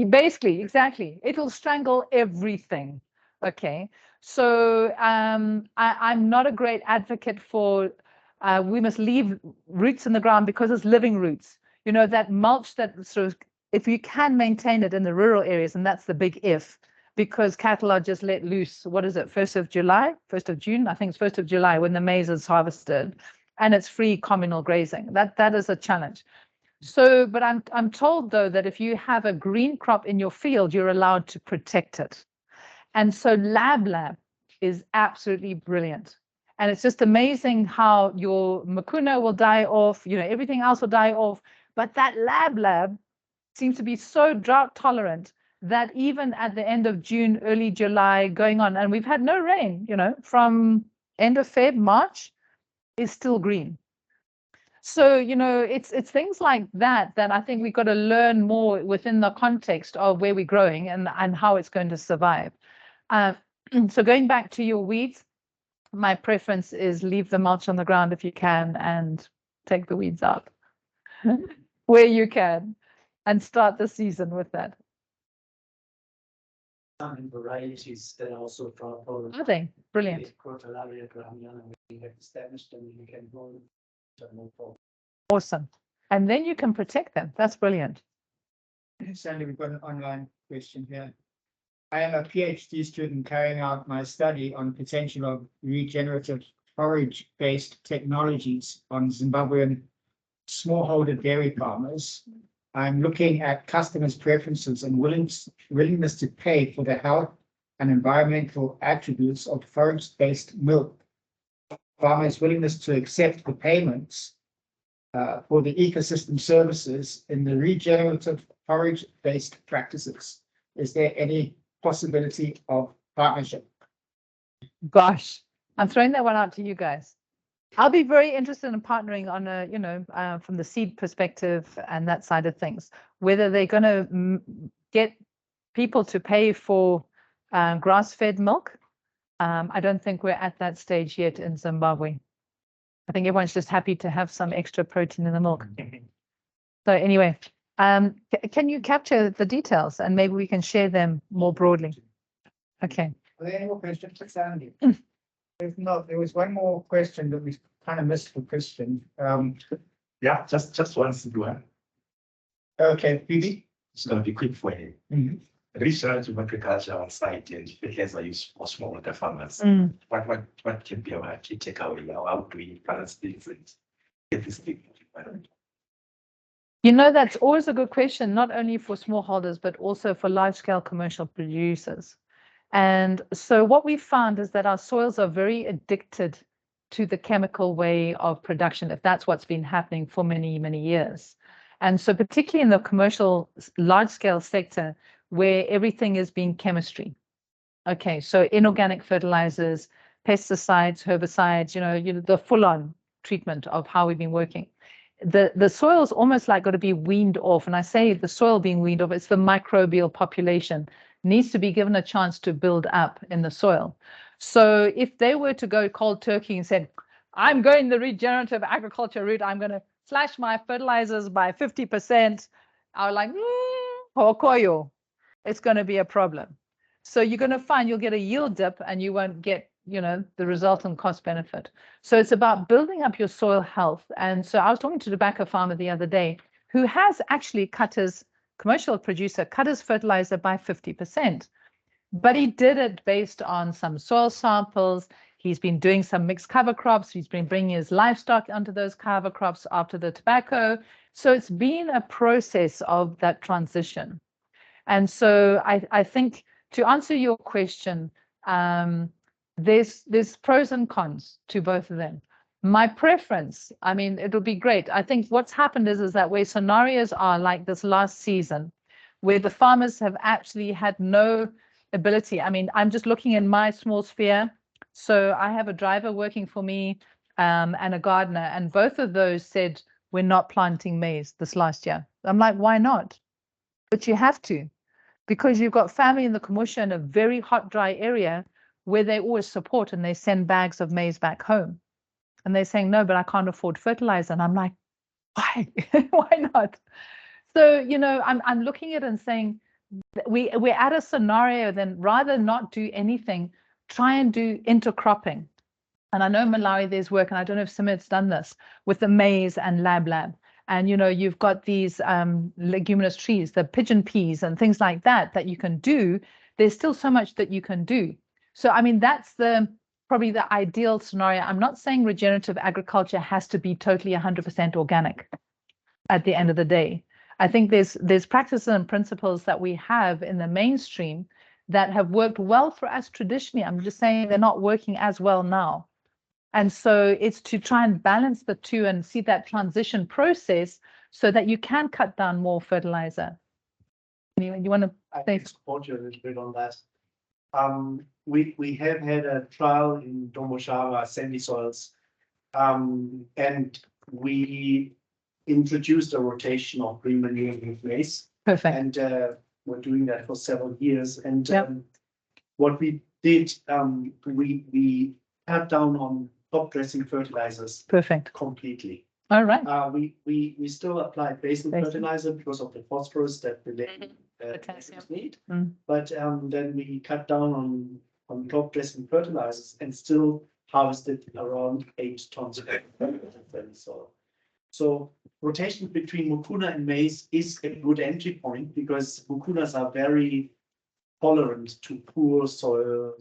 basically, exactly, it'll strangle everything. Okay. So I'm not a great advocate for we must leave roots in the ground because it's living roots. You know, that mulch that sort of, if you can maintain it in the rural areas, and that's the big if, because cattle are just let loose. What is it? 1st of July, 1st of June? I think it's 1st of July when the maize is harvested, and it's free communal grazing. That is a challenge. So, but I'm told though that if you have a green crop in your field, you're allowed to protect it. And so lab is absolutely brilliant. And it's just amazing how your Makuna will die off, you know, everything else will die off. But that lab seems to be so drought tolerant that even at the end of June, early July going on, and we've had no rain, you know, from end of Feb, March is still green. So, you know, it's things like that that I think we've got to learn more within the context of where we're growing and how it's going to survive. So going back to your weeds, my preference is leave the mulch on the ground if you can and take the weeds out where you can and start the season with that. Some varieties that also for Are they? Brilliant. Crotalaria gramiana, we have established them, you can grow them. Awesome. And then you can protect them. That's brilliant. Sandi, we've got an online question here. I am a PhD student carrying out my study on potential of regenerative forage-based technologies on Zimbabwean smallholder dairy farmers. I'm looking at customers' preferences and willingness to pay for the health and environmental attributes of forage-based milk. Farmers' willingness to accept the payments for the ecosystem services in the regenerative forage-based practices. Is there any possibility of partnership? Gosh, I'm throwing that one out to you guys. I'll be very interested in partnering on a, you know, from the seed perspective and that side of things, whether they're going to get people to pay for grass-fed milk. I don't think we're at that stage yet in Zimbabwe. I think everyone's just happy to have some extra protein in the milk. So anyway, can you capture the details and maybe we can share them more broadly? Okay. Are there any more questions for Sandi? If not, there was one more question that we kind of missed for Christian. Yeah, just one simple one. Okay, Phoebe. It's going to be quick for you. Research of agriculture on site and fertilizer use for smallholder farmers. What can be our key takeaway? How do we balance things and get this thing? You know, that's always a good question, not only for smallholders, but also for large-scale commercial producers. And so what we found is that our soils are very addicted to the chemical way of production, if that's what's been happening for many, many years. And so particularly in the commercial large-scale sector, where everything is being chemistry. Okay, so inorganic fertilizers, pesticides, herbicides, you know, the full-on treatment of how we've been working. The soil's almost like got to be weaned off. And I say the soil being weaned off, it's the microbial population needs to be given a chance to build up in the soil. So if they were to go cold turkey and said, I'm going the regenerative agriculture route, I'm going to slash my fertilizers by 50%, I was like, hokoyo. It's going to be a problem. So you're going to find you'll get a yield dip and you won't get, you know, the resultant cost benefit. So it's about building up your soil health. And so I was talking to a tobacco farmer the other day who has actually cut his commercial producer, cut his fertilizer by 50%. But he did it based on some soil samples. He's been doing some mixed cover crops. He's been bringing his livestock onto those cover crops after the tobacco. So it's been a process of that transition. And so I think to answer your question, there's pros and cons to both of them. My preference, I mean, it'll be great. I think what's happened is that where scenarios are like this last season, where the farmers have actually had no ability. I mean, I'm just looking in my small sphere. So I have a driver working for me and a gardener, and both of those said, we're not planting maize this last year. I'm like, why not? But you have to, because you've got family in the Kamusha in a very hot, dry area where they always support and they send bags of maize back home. And they're saying, no, but I can't afford fertilizer. And I'm like, why? Why not? So, you know, I'm looking at it and saying, we're at a scenario, then rather not do anything, try and do intercropping. And I know in Malawi there's work, and I don't know if CIMMYT's done this, with the maize and lab. And, you know, you've got these leguminous trees, the pigeon peas and things like that, that you can do. There's still so much that you can do. So, I mean, that's probably the ideal scenario. I'm not saying regenerative agriculture has to be totally 100% organic. at the end of the day. I think there's practices and principles that we have in the mainstream that have worked well for us traditionally. I'm just saying they're not working as well now. And so it's to try and balance the two and see that transition process so that you can cut down more fertilizer. Anyway, you want to I say? can support you a little bit on that. We have had a trial in Domoshava sandy soils, and we introduced a rotation of green manure with maize, Perfect. and we're doing that for several years. And Yep. what we did, we cut down on top dressing fertilizers Perfect. completely. All right. We still apply basal Basal. fertilizer because of the phosphorus that the Potassium. need. Mm. But then we cut down on top dressing fertilizers and still harvested around 8 tons of soil. So rotation between mucuna and maize is a good entry point because mucunas are very tolerant to poor soil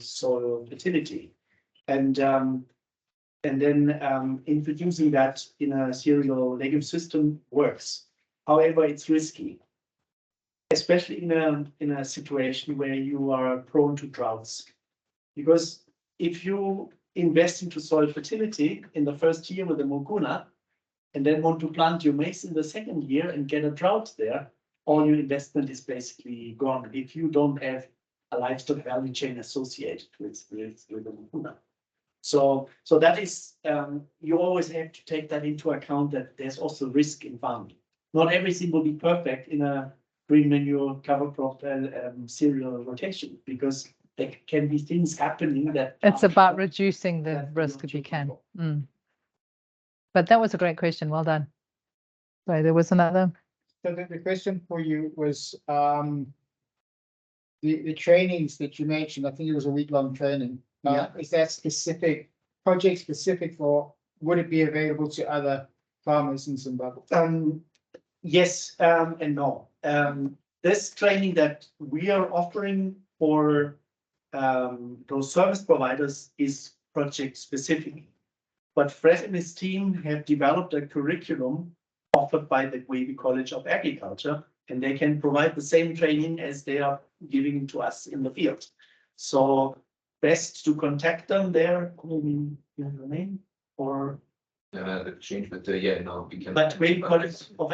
fertility. And then introducing that in a cereal legume system works. However, it's risky, especially in a situation where you are prone to droughts. Because if you invest into soil fertility in the first year with a mucuna, and then want to plant your maize in the second year and get a drought there, all your investment is basically gone if you don't have a livestock value chain associated with the mucuna. So that is, you always have to take that into account that there's also risk in farming. Not everything will be perfect in a green manure cover crop cereal rotation because there can be things happening that. It's about reducing the risk if you can. But that was a great question. Well done. Sorry, there was another. So the question for you was, the trainings that you mentioned, I think it was a week-long training. Yeah. Is that specific, project specific, or would it be available to other farmers in Zimbabwe? Yes, and no. This training that we are offering for those service providers is project specific. But Fred and his team have developed a curriculum offered by the Guebi College of Agriculture, and they can provide the same training as they are giving to us in the field. So best to contact them there. You have the name or? Change, but yeah, no, we can. But Guebi College of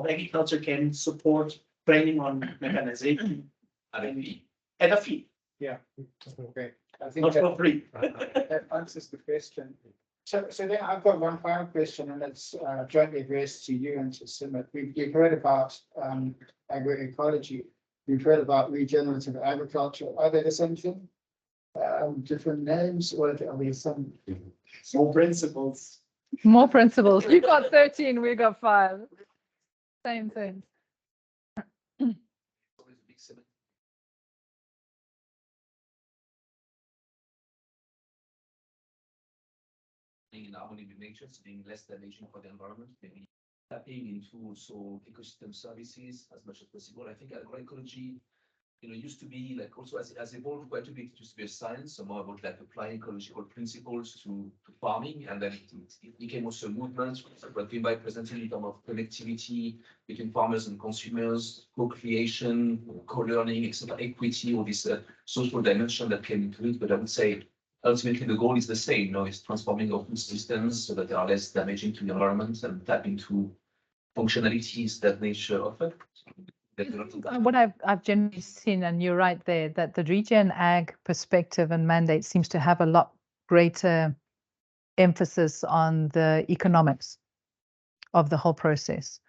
Agriculture can support training on mechanization At a fee. at a fee, Yeah. Okay. I think not for free. that answers the question. So then I've got one final question, and it's jointly addressed to you and to CIMMYT. We've heard about agroecology. We've heard about regenerative agriculture. Are they the same thing? Different names, or are there some More principles. More principles. You got 13, we got 5. Same thing. Always a big cement. Being in harmony with nature, so being less damaging for the environment, maybe tapping into also ecosystem services as much as possible. I think agroecology, used to be like also as evolved quite a bit. It used to be a science, so more about like applying ecological principles to farming, and then it became also a movement. What we might present in terms of connectivity between farmers and consumers, co-creation, co-learning, etc., equity, all this social dimension that came into it. But I would say ultimately the goal is the same. It's transforming our food systems so that they are less damaging to the environment and tap into functionalities that nature offers. What I've generally seen, and you're right there, that the regen ag perspective and mandate seems to have a lot greater emphasis on the economics of the whole process.